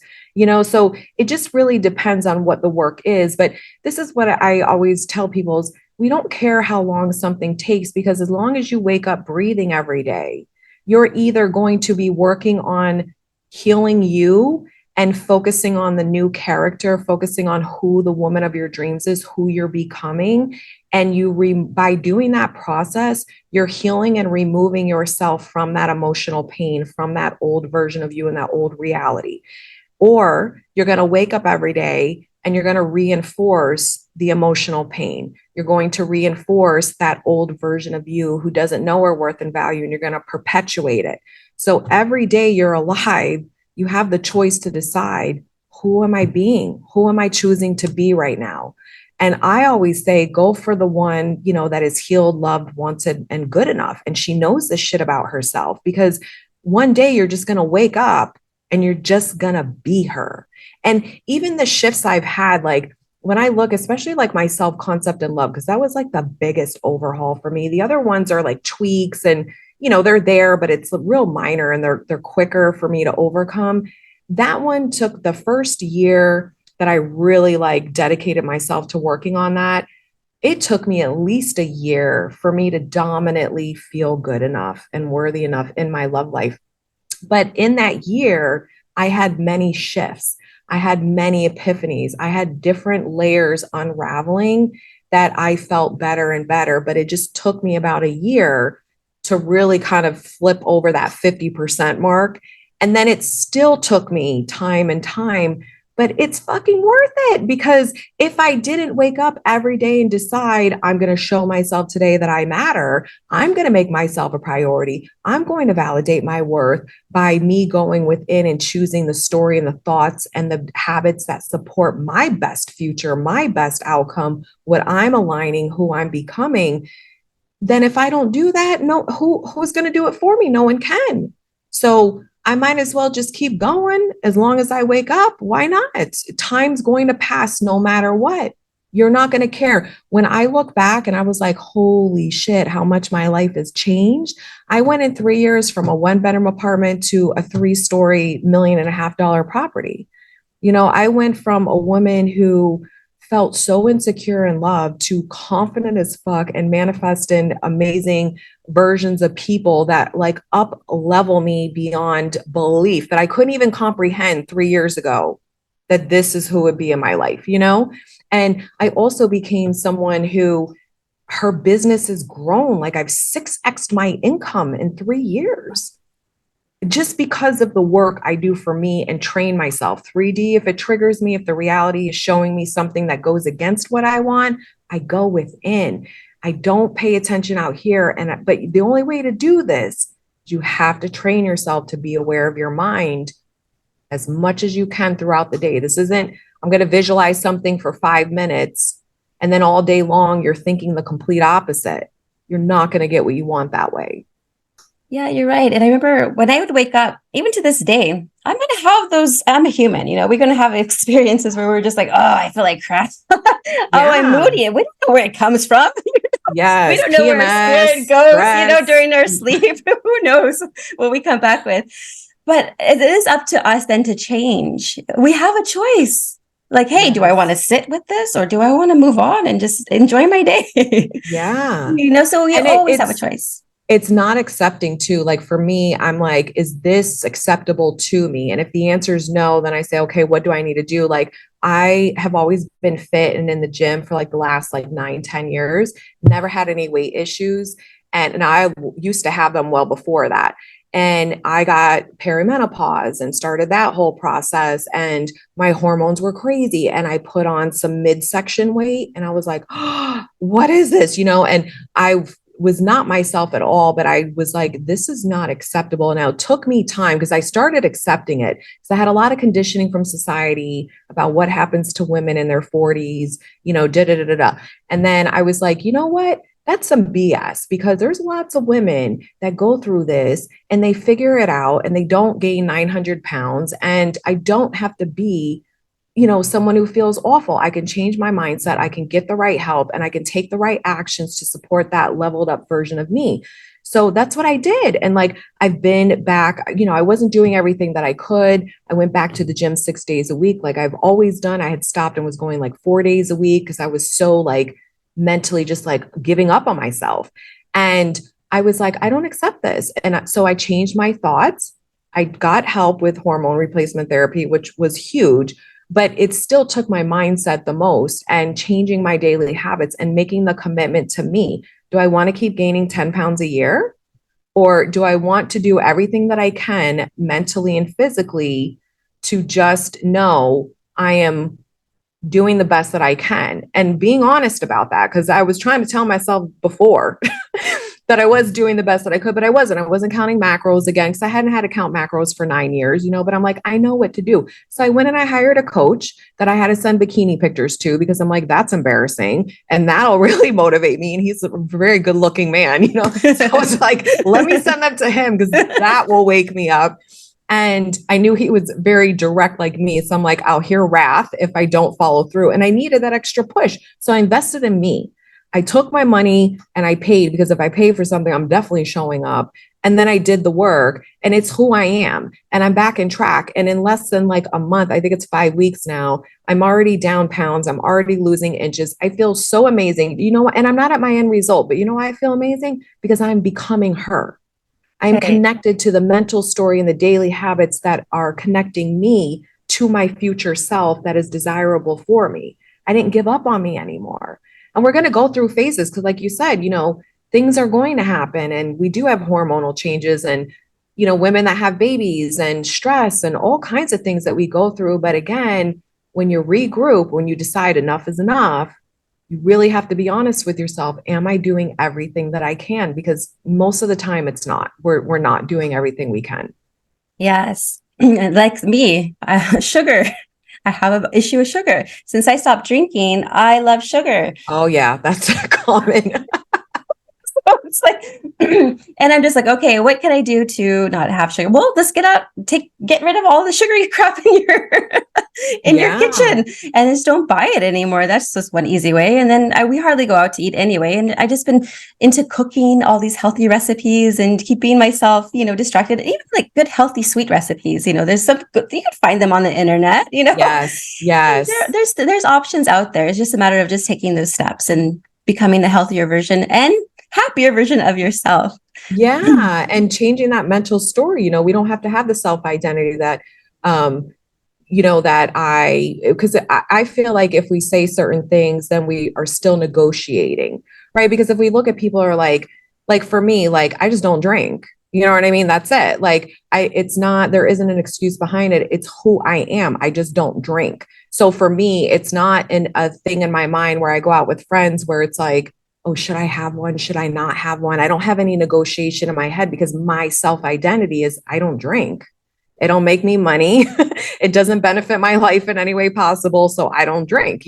So it just really depends on what the work is. But this is what I always tell people is we don't care how long something takes because as long as you wake up breathing every day, you're either going to be working on healing you and focusing on the new character, focusing on who the woman of your dreams is, who you're becoming. And by doing that process, you're healing and removing yourself from that emotional pain, from that old version of you and that old reality. Or you're going to wake up every day and you're going to reinforce the emotional pain. You're going to reinforce that old version of you who doesn't know her worth and value, and you're going to perpetuate it. So every day you're alive, you have the choice to decide who am I being? Who am I choosing to be right now? And I always say, go for the one, that is healed, loved, wanted, and good enough. And she knows this shit about herself because one day you're just going to wake up and you're just going to be her. And even the shifts I've had, like when I look, especially like my self-concept and love, because that was like the biggest overhaul for me. The other ones are like tweaks and, they're there, but it's real minor and they're quicker for me to overcome. That one took the first year that I really like dedicated myself to working on that. It took me at least a year for me to dominantly feel good enough and worthy enough in my love life. But in that year, I had many shifts. I had many epiphanies. I had different layers unraveling that I felt better and better. But it just took me about a year to really kind of flip over that 50% mark. And then it still took me time and time, but it's fucking worth it because if I didn't wake up every day and decide I'm going to show myself today that I matter, I'm going to make myself a priority. I'm going to validate my worth by me going within and choosing the story and the thoughts and the habits that support my best future, my best outcome, what I'm aligning, who I'm becoming. Then if I don't do that, no, who's going to do it for me? No one can. So I might as well just keep going as long as I wake up. Why not? Time's going to pass no matter what. You're not going to care. When I look back and I was like, holy shit, how much my life has changed. I went in 3 years from a 1-bedroom apartment to a 3-story $1.5 million property. I went from a woman who felt so insecure in love to confident as fuck and manifesting amazing versions of people that like up level me beyond belief that I couldn't even comprehend 3 years ago that this is who would be in my life, And I also became someone who her business has grown. Like I've 6x'd my income in 3 years just because of the work I do for me and train myself. 3D, if it triggers me, if the reality is showing me something that goes against what I want, I go within. I don't pay attention out here. But the only way to do this is you have to train yourself to be aware of your mind as much as you can throughout the day. This isn't, I'm going to visualize something for 5 minutes and then all day long you're thinking the complete opposite. You're not going to get what you want that way. Yeah, you're right. And I remember when I would wake up, even to this day, I'm going to have those. I'm a human, we're going to have experiences where we're just like, oh, I feel like crap. Oh, I'm moody. And we don't know where it comes from. Yes, we don't know PMS, where our spirit goes, stress. during our sleep. Who knows what we come back with? But it is up to us then to change. We have a choice. Like, hey, do I want to sit with this or do I want to move on and just enjoy my day? Yeah. So we always have a choice. It's not accepting too. Like for me, I'm like, is this acceptable to me? And if the answer is no, then I say, okay, what do I need to do? Like I have always been fit and in the gym for like the last like 9-10 years, never had any weight issues. And I used to have them well before that. And I got perimenopause and started that whole process and my hormones were crazy. And I put on some midsection weight and I was like, oh, what is this? And I was not myself at all, but I was like, this is not acceptable. Now it took me time because I started accepting it. So I had a lot of conditioning from society about what happens to women in their 40s, da da da da da. And then I was like, you know what? That's some BS because there's lots of women that go through this and they figure it out and they don't gain 900 pounds. And I don't have to be, someone who feels awful. I can change my mindset. I can get the right help and I can take the right actions to support that leveled up version of me. So that's what I did. And like, I've been back, I wasn't doing everything that I could. I went back to the gym 6 days a week. Like I've always done. I had stopped and was going like 4 days a week because I was so like mentally just like giving up on myself. And I was like, I don't accept this. And so I changed my thoughts. I got help with hormone replacement therapy, which was huge, but it still took my mindset the most and changing my daily habits and making the commitment to me. Do I want to keep gaining 10 pounds a year? Or do I want to do everything that I can mentally and physically to just know I am doing the best that I can and being honest about that? Because I was trying to tell myself before that I was doing the best that I could, but I wasn't. I wasn't counting macros again because I hadn't had to count macros for 9 years, but I'm like, I know what to do. So I went and I hired a coach that I had to send bikini pictures to because I'm like, that's embarrassing. And that'll really motivate me. And he's a very good looking man. So I was like, let me send them to him because that will wake me up. And I knew he was very direct like me. So I'm like, I'll hear wrath if I don't follow through. And I needed that extra push. So I invested in me. I took my money and I paid because if I pay for something, I'm definitely showing up. And then I did the work and it's who I am. And I'm back in track. And in less than like a month, I think it's 5 weeks now, I'm already down pounds. I'm already losing inches. I feel so amazing. And I'm not at my end result, but why I feel amazing? Because I'm becoming her. I'm connected to the mental story and the daily habits that are connecting me to my future self that is desirable for me. I didn't give up on me anymore. And we're going to go through phases because like you said, things are going to happen and we do have hormonal changes and, women that have babies and stress and all kinds of things that we go through. But again, when you regroup, when you decide enough is enough, you really have to be honest with yourself. Am I doing everything that I can? Because most of the time it's not. We're not doing everything we can. Yes. Like me, sugar. I have an issue with sugar. Since I stopped drinking, I love sugar. Oh yeah, that's common. So it's like, and I'm just like, okay, what can I do to not have sugar? Well, let's get rid of all the sugary crap in your kitchen and just don't buy it anymore. That's just one easy way. And then we hardly go out to eat anyway. And I just been into cooking all these healthy recipes and keeping myself, distracted. Even like good, healthy, sweet recipes. There's some good, you can find them on the internet. Yes. There's options out there. It's just a matter of just taking those steps and becoming a healthier version and happier version of yourself. Yeah. And changing that mental story, we don't have to have the self-identity that, because I feel like if we say certain things, then we are still negotiating, right? Because if we look at people who are like for me, like, I just don't drink. You know what I mean? That's it. Like, there isn't an excuse behind it. It's who I am. I just don't drink. So for me, it's not a thing in my mind where I go out with friends where it's like, oh, should I have one? Should I not have one? I don't have any negotiation in my head because my self-identity is I don't drink. It don't make me money. It doesn't benefit my life in any way possible. So I don't drink,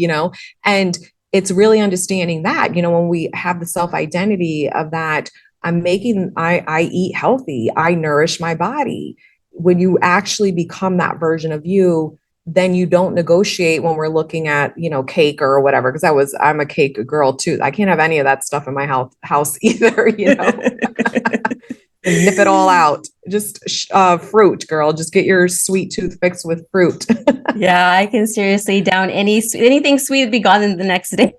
and it's really understanding that, when we have the self-identity of that, I eat healthy. I nourish my body. When you actually become that version of you, then you don't negotiate when we're looking at, cake or whatever. Cause I'm a cake girl too. I can't have any of that stuff in my house either, and nip it all out. Just fruit, girl. Just get your sweet tooth fixed with fruit. Yeah, I can seriously down anything sweet would be gone in the next day.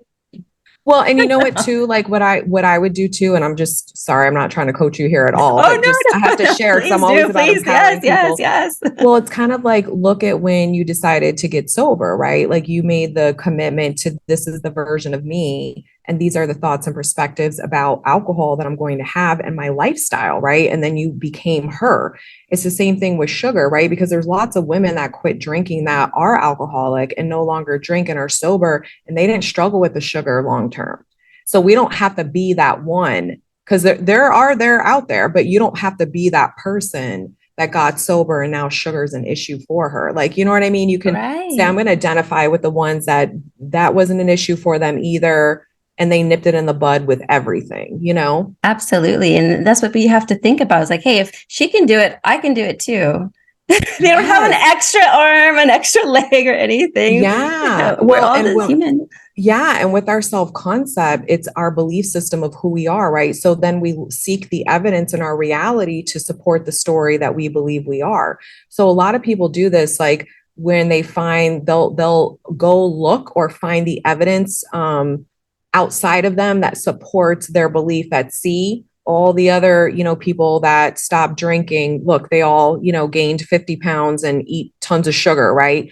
Well, and you know what too, like what I would do too, and I'm just sorry, I'm not trying to coach you here at all. Oh, no, I have to share because I'm always about empowering people. Yes. Well, it's kind of like, look at when you decided to get sober, right? Like you made the commitment to this is the version of me. And these are the thoughts and perspectives about alcohol that I'm going to have and my lifestyle, right? And then you became her. It's the same thing with sugar, right? Because there's lots of women that quit drinking that are alcoholic and no longer drink and are sober, and they didn't struggle with the sugar long term. So we don't have to be that one because they're out there, but you don't have to be that person that got sober and now sugar is an issue for her. Like, you know what I mean? You can say, I'm going to identify with the ones that wasn't an issue for them either. And they nipped it in the bud with everything, Absolutely. And that's what we have to think about. It's like, hey, if she can do it, I can do it too. They don't have an extra arm, an extra leg or anything. Yeah. We're all just human. Yeah. And with our self-concept, it's our belief system of who we are, right? So then we seek the evidence in our reality to support the story that we believe we are. So a lot of people do this, like when they find they'll go look or find the evidence, outside of them that supports their belief that all the other, people that stopped drinking, look, they all, gained 50 pounds and eat tons of sugar, right?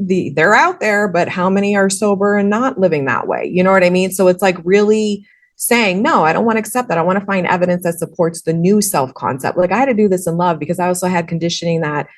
They're out there, but how many are sober and not living that way? You know what I mean? So it's like really saying, no, I don't want to accept that. I want to find evidence that supports the new self-concept. Like I had to do this in love because I also had conditioning that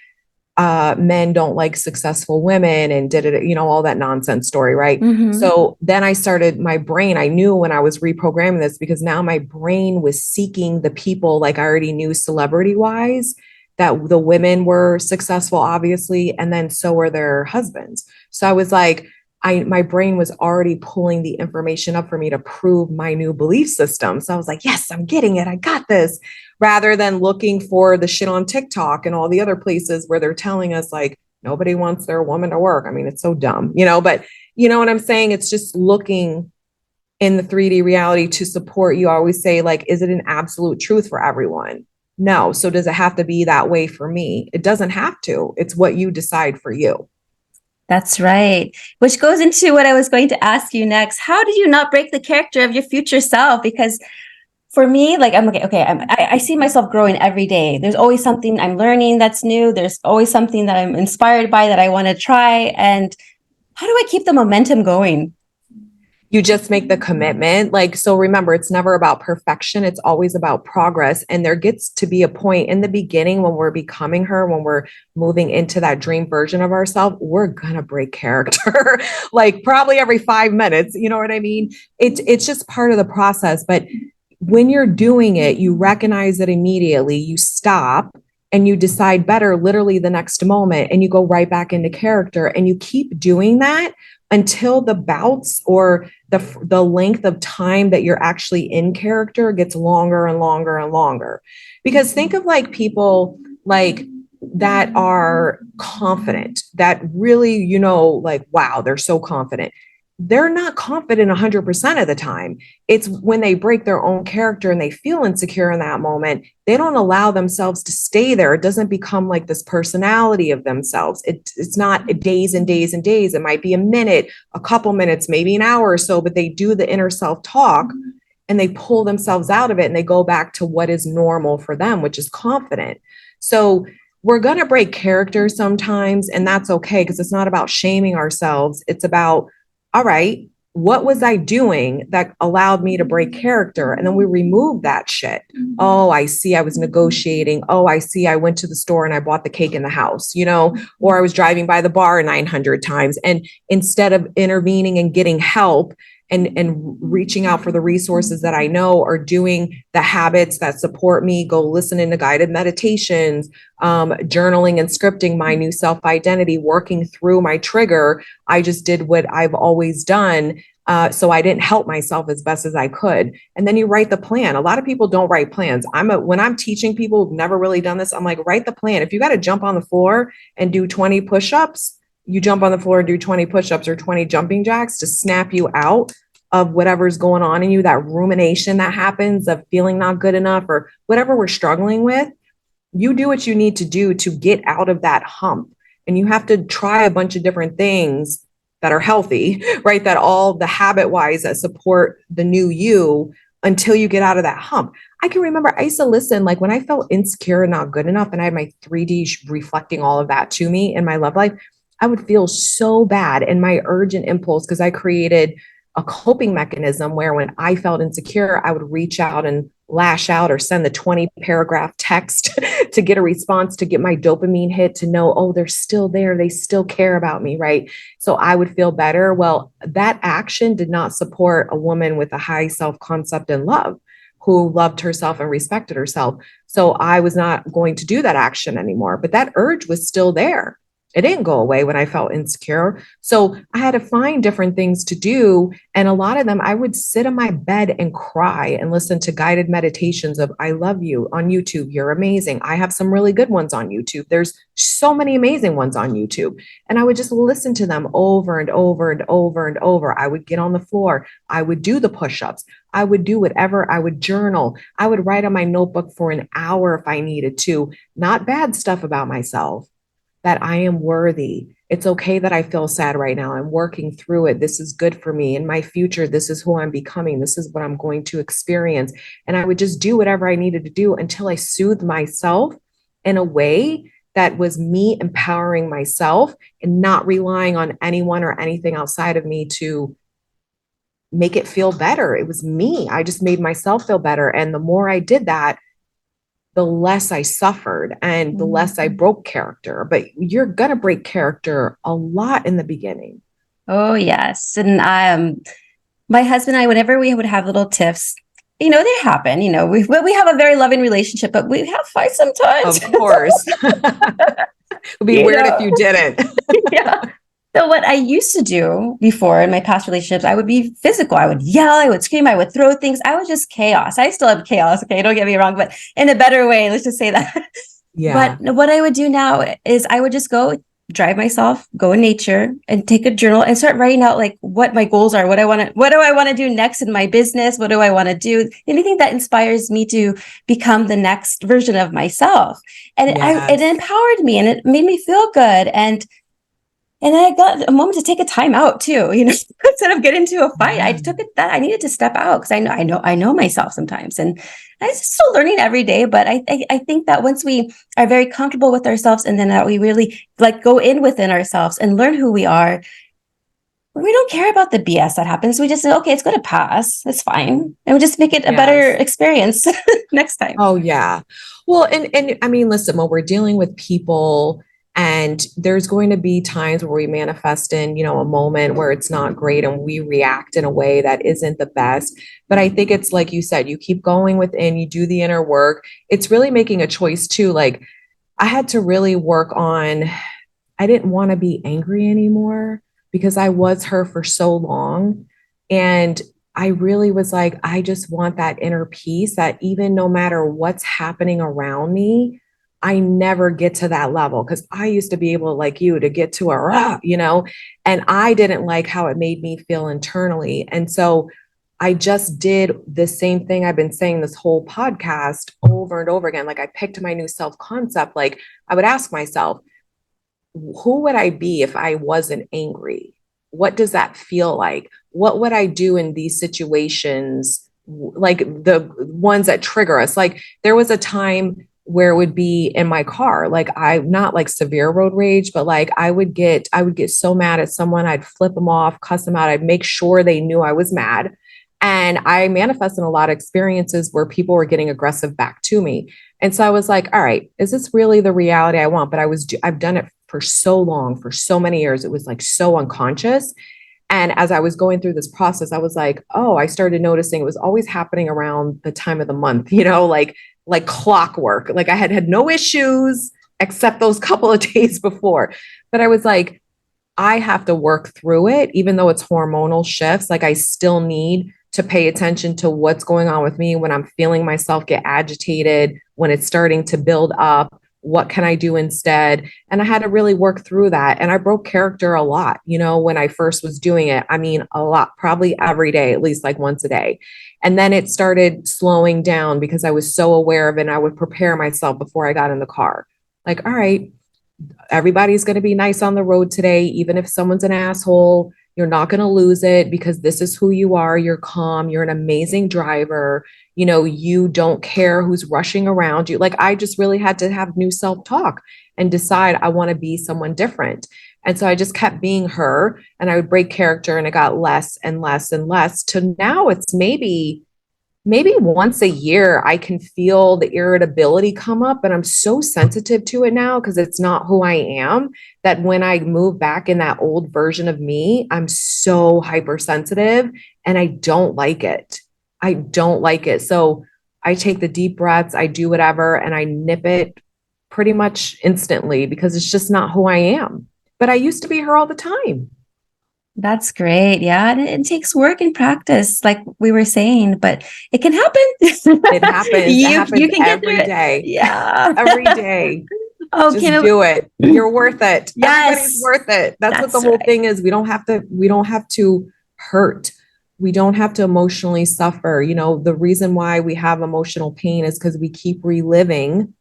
men don't like successful women and did it, all that nonsense story, right? Mm-hmm. So then I started my brain. I knew when I was reprogramming this because now my brain was seeking the people like I already knew celebrity wise that the women were successful, obviously, and then so were their husbands. So I was like, my brain was already pulling the information up for me to prove my new belief system. So I was like, yes, I'm getting it. I got this. Rather than looking for the shit on TikTok and all the other places where they're telling us like nobody wants their woman to work. I mean, it's so dumb, but you know what I'm saying? It's just looking in the 3D reality to support you. I always say, like, is it an absolute truth for everyone? No. So does it have to be that way for me? It doesn't have to. It's what you decide for you. That's right. Which goes into what I was going to ask you next. How did you not break the character of your future self? Because for me, like, I'm okay. I see myself growing every day. There's always something I'm learning that's new. There's always something that I'm inspired by that I want to try. And how do I keep the momentum going? You just make the commitment. Like, so remember, it's never about perfection. It's always about progress. And there gets to be a point in the beginning when we're becoming her, when we're moving into that dream version of ourselves, we're going to break character, like probably every 5 minutes. You know what I mean? It's just part of the process. But when you're doing it, you recognize it immediately, you stop and you decide better literally the next moment and you go right back into character and you keep doing that until the bouts or the length of time that you're actually in character gets longer and longer and longer. Because think of like people like that are confident, that really, like, wow, they're so confident. They're not confident 100% of the time. It's when they break their own character and they feel insecure in that moment, they don't allow themselves to stay there. It doesn't become like this personality of themselves. It's not days and days and days. It might be a minute, a couple minutes, maybe an hour or so, but they do the inner self-talk and they pull themselves out of it and they go back to what is normal for them, which is confident. So we're going to break character sometimes, and that's okay because it's not about shaming ourselves. It's about, all right, what was I doing that allowed me to break character? And then we remove that shit. Oh, I see, I was negotiating. Oh, I see, I went to the store and I bought the cake in the house, or I was driving by the bar 900 times. And instead of intervening and getting help and reaching out for the resources that I know, or doing the habits that support me, go listening to guided meditations, journaling and scripting my new self-identity, working through my trigger, I just did what I've always done. So I didn't help myself as best as I could. And then you write the plan. A lot of people don't write plans. When I'm teaching people who've never really done this, I'm like, write the plan. If you got to jump on the floor and do 20 push-ups, you jump on the floor and do 20 push-ups or 20 jumping jacks to snap you out of whatever's going on in you, that rumination that happens of feeling not good enough or whatever we're struggling with. You do what you need to do to get out of that hump. And you have to try a bunch of different things that are healthy, right? That all the habit wise that support the new you until you get out of that hump. I can remember I used to listen, like when I felt insecure and not good enough, and I had my 3D reflecting all of that to me in my love life, I would feel so bad. And my urgent impulse, because I created a coping mechanism where when I felt insecure, I would reach out and lash out or send the 20 paragraph text to get a response, to get my dopamine hit, to know, oh, they're still there. They still care about me, right? So I would feel better. Well, that action did not support a woman with a high self-concept and love, who loved herself and respected herself. So I was not going to do that action anymore, but that urge was still there. It didn't go away when I felt insecure. So I had to find different things to do. And a lot of them, I would sit in my bed and cry and listen to guided meditations of, I love you on YouTube. You're amazing. I have some really good ones on YouTube. There's so many amazing ones on YouTube. And I would just listen to them over and over and over and over. I would get on the floor. I would do the push-ups. I would do whatever. I would journal. I would write on my notebook for an hour if I needed to, not bad stuff about myself, that I am worthy. It's okay that I feel sad right now. I'm working through it. This is good for me. In my future, this is who I'm becoming. This is what I'm going to experience. And I would just do whatever I needed to do until I soothed myself in a way that was me empowering myself and not relying on anyone or anything outside of me to make it feel better. It was me. I just made myself feel better. And the more I did that, the less I suffered and the less I broke character. But you're going to break character a lot in the beginning. Oh, yes. And my husband and I, whenever we would have little tiffs, they happen. We have a very loving relationship, but we have fights sometimes. Of course. It'd be weird if you didn't. Yeah. So what I used to do before in my past relationships, I would be physical. I would yell, I would scream, I would throw things. I was just chaos. I still have chaos. Okay, don't get me wrong, but in a better way. Let's just say that. Yeah. But what I would do now is I would just go drive myself, go in nature and take a journal and start writing out like what my goals are, what do I want to do next in my business? What do I want to do? Anything that inspires me to become the next version of myself. And it empowered me and it made me feel good. And I got a moment to take a time out too, instead of getting into a fight. I took it that I needed to step out because I know myself sometimes, and I'm still learning every day. But I think that once we are very comfortable with ourselves, and then that we really like go in within ourselves and learn who we are, we don't care about the BS that happens. We just say, okay, it's going to pass. It's fine, and we just make it a better experience next time. Oh yeah. Well, and I mean, listen, when we're dealing with people. And there's going to be times where we manifest in, a moment where it's not great and we react in a way that isn't the best. But I think it's like you said, you keep going within, you do the inner work. It's really making a choice too. Like I had to really work on, I didn't want to be angry anymore because I was her for so long. And I really was like, I just want that inner peace that even no matter what's happening around me, I never get to that level because I used to be able, like you, to get to and I didn't like how it made me feel internally. And so I just did the same thing I've been saying this whole podcast over and over again. Like I picked my new self-concept. Like I would ask myself, who would I be if I wasn't angry? What does that feel like? What would I do in these situations? Like the ones that trigger us. Like there was a time where it would be in my car. Like I'm not like severe road rage, but like I would get so mad at someone. I'd flip them off, cuss them out. I'd make sure they knew I was mad. And I manifest in a lot of experiences where people were getting aggressive back to me. And so I was like, all right, is this really the reality I want? But I've done it for so long, for so many years. It was like so unconscious. And as I was going through this process, I was like, oh, I started noticing it was always happening around the time of the month, like clockwork. Like I had no issues except those couple of days before. But I was like, I have to work through it, even though it's hormonal shifts. Like I still need to pay attention to what's going on with me when I'm feeling myself get agitated, when it's starting to build up. What can I do instead? And I had to really work through that. And I broke character a lot, when I first was doing it. I mean, a lot, probably every day, at least like once a day. And then it started slowing down because I was so aware of it. And I would prepare myself before I got in the car. Like, all right, everybody's going to be nice on the road today. Even if someone's an asshole, you're not going to lose it because this is who you are. You're calm. You're an amazing driver. You don't care who's rushing around you. Like I just really had to have new self-talk and decide I want to be someone different. And so I just kept being her and I would break character and it got less and less and less to now it's maybe once a year I can feel the irritability come up, and I'm so sensitive to it now because it's not who I am, that when I move back in that old version of me, I'm so hypersensitive and I don't like it. I don't like it. So I take the deep breaths, I do whatever, and I nip it pretty much instantly because it's just not who I am. But I used to be her all the time. That's great. Yeah. And it takes work and practice, like we were saying, but it can happen. It happens. You it happens can get every through day. It. Yeah. Every day. Okay. Just do it. You're worth it. Yes. Everybody's worth it. That's what the That's whole right. thing is. We don't have to hurt. We don't have to emotionally suffer. The reason why we have emotional pain is because we keep reliving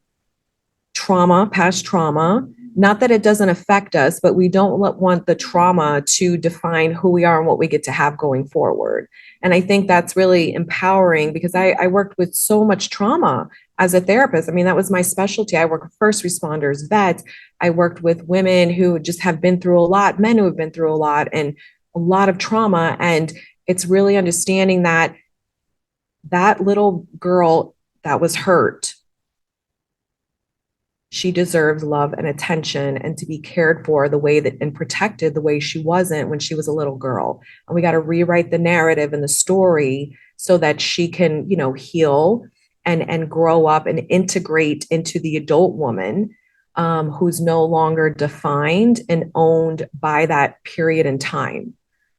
past trauma. Not that it doesn't affect us, but we don't want the trauma to define who we are and what we get to have going forward. And I think that's really empowering because I worked with so much trauma as a therapist. I mean, that was my specialty. I work with first responders, vets. I worked with women who just have been through a lot, men who have been through a lot, and a lot of trauma. And it's really understanding that little girl that was hurt she deserves love and attention and to be cared for the way that and protected the way she wasn't when she was a little girl. And we got to rewrite the narrative and the story so that she can, heal and grow up and integrate into the adult woman, who's no longer defined and owned by that period in time,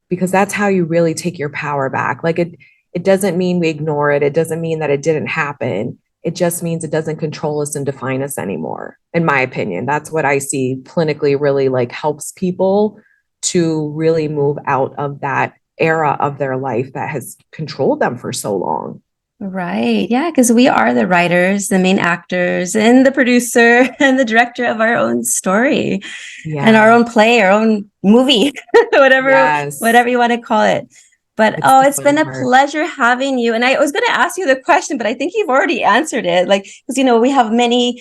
because that's how you really take your power back. Like it doesn't mean we ignore it. It doesn't mean that it didn't happen. It just means it doesn't control us and define us anymore. In my opinion, that's what I see clinically really like helps people to really move out of that era of their life that has controlled them for so long. Right. Yeah. Because we are the writers, the main actors, and the producer and the director of our own story and our Yeah. own play, our own movie, Yes. whatever you want to call it. But It's oh, the it's been fun a part. pleasure having you. And I was going to ask you the question, but I think you've already answered it. Like, because we have many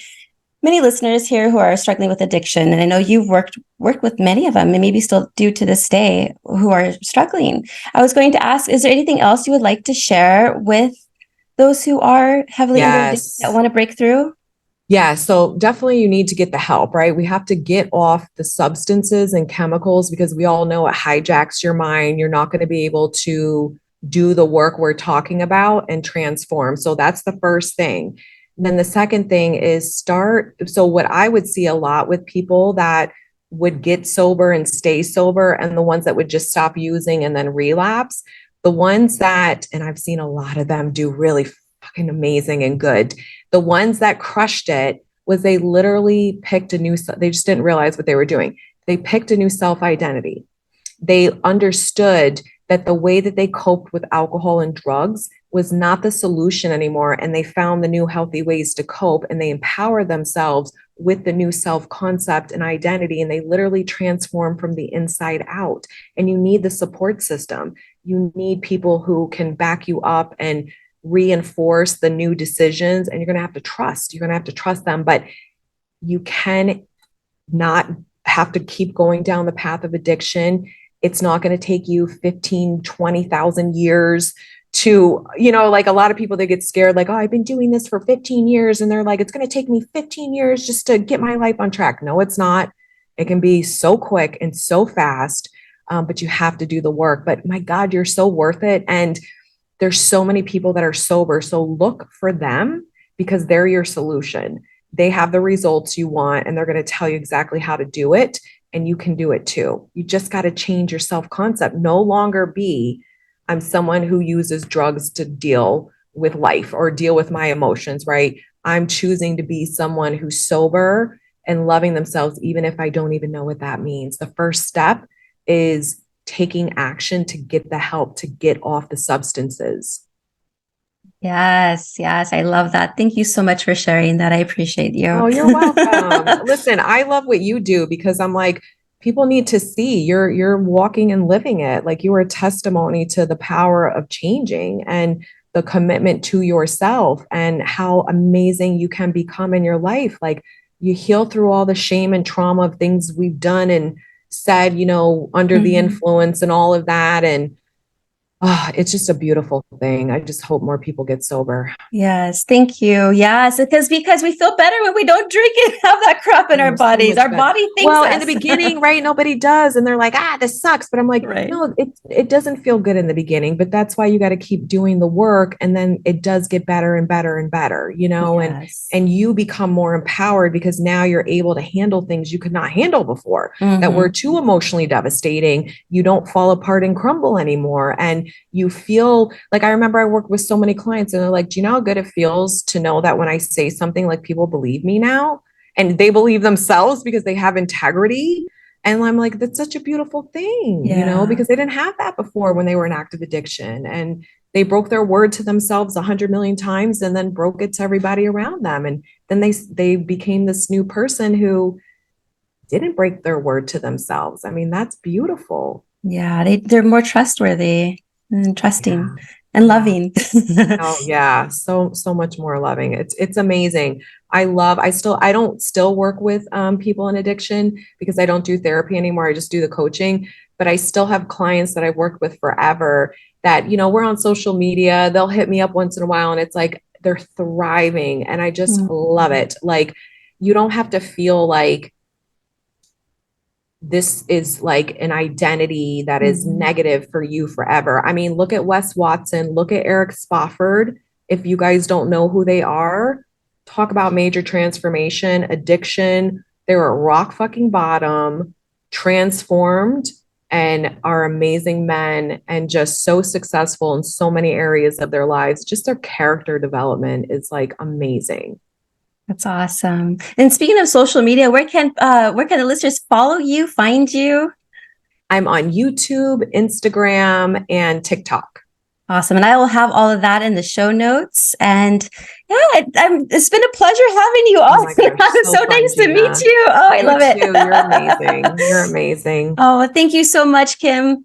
listeners here who are struggling with addiction, and I know you've worked with many of them, and maybe still do to this day, who are struggling. I was going to ask, is there anything else you would like to share with those who are heavily into addiction that Yes. want to break through? Yeah, so definitely you need to get the help, right? We have to get off the substances and chemicals because we all know it hijacks your mind. You're not going to be able to do the work we're talking about and transform. So that's the first thing. And then the second thing is start. So, what I would see a lot with people that would get sober and stay sober, and the ones that would just stop using and then relapse, the ones that, and I've seen a lot of them do really fucking amazing and good, the ones that crushed it was they literally picked a new, they just didn't realize what they were doing. They picked a new self identity. They understood that the way that they coped with alcohol and drugs was not the solution anymore. And they found the new healthy ways to cope, and they empower themselves with the new self concept and identity. And they literally transform from the inside out. And you need the support system. You need people who can back you up and reinforce the new decisions, and you're going to have to trust. You're going to have to trust them, but you can not have to keep going down the path of addiction. It's not going to take you 15, 20,000 years to, like a lot of people, they get scared, like, oh, I've been doing this for 15 years. And they're like, it's going to take me 15 years just to get my life on track. No, it's not. It can be so quick and so fast, but you have to do the work. But my God, you're so worth it. And there's so many people that are sober. So look for them because they're your solution. They have the results you want, and they're going to tell you exactly how to do it. And you can do it too. You just got to change your self concept. No longer be, I'm someone who uses drugs to deal with life or deal with my emotions, right? I'm choosing to be someone who's sober and loving themselves, even if I don't even know what that means. The first step is taking action to get the help to get off the substances. Yes, yes, I love that. Thank you so much for sharing that. I appreciate you. Oh, you're welcome. Listen, I love what you do because I'm like, people need to see you're walking and living it. Like you are a testimony to the power of changing and the commitment to yourself and how amazing you can become in your life. Like you heal through all the shame and trauma of things we've done and said, under the Mhm. influence and all of that. And it's just a beautiful thing. I just hope more people get sober. Yes, thank you. Yes, because we feel better when we don't drink and have that crap in our Oh, so bodies. much Our better. body thanks Well, in the us. beginning, right? Nobody does. And they're like, this sucks. But I'm like, Right. no, it doesn't feel good in the beginning, but that's why you got to keep doing the work. And then it does get better and better and better, Yes. and you become more empowered because now you're able to handle things you could not handle before that were Hmm. too emotionally devastating. You don't fall apart and crumble anymore. And you feel like, I remember I worked with so many clients and they're like, do you know how good it feels to know that when I say something, like people believe me now? And they believe themselves because they have integrity. And I'm like, that's such a beautiful thing, Yeah. because they didn't have that before when they were in active addiction. And they broke their word to themselves 100 million times and then broke it to everybody around them. And then they became this new person who didn't break their word to themselves. I mean, that's beautiful. Yeah. They're more trustworthy and trusting Yeah. and Yeah. loving. Oh yeah, so much more loving. It's amazing. I don't still work with people in addiction because I don't do therapy anymore. I just do the coaching, but I still have clients that I've worked with forever that, we're on social media. They'll hit me up once in a while and it's like they're thriving and I just love Mhm. it. Like you don't have to feel like this is like an identity that is negative for you forever. I mean, look at Wes Watson, look at Eric Spofford. If you guys don't know who they are, talk about major transformation, addiction. They're at rock fucking bottom, transformed, and are amazing men and just so successful in so many areas of their lives. Just their character development is like amazing. That's awesome. And speaking of social media, where can the listeners follow you, find you? I'm on YouTube, Instagram, and TikTok. Awesome. And I will have all of that in the show notes. And yeah, it's been a pleasure having you Oh on. my gosh, It's so so fun, nice to Gina. meet you. Oh, I You love too. it. You're amazing. You're amazing. Oh, thank you so much, Kim.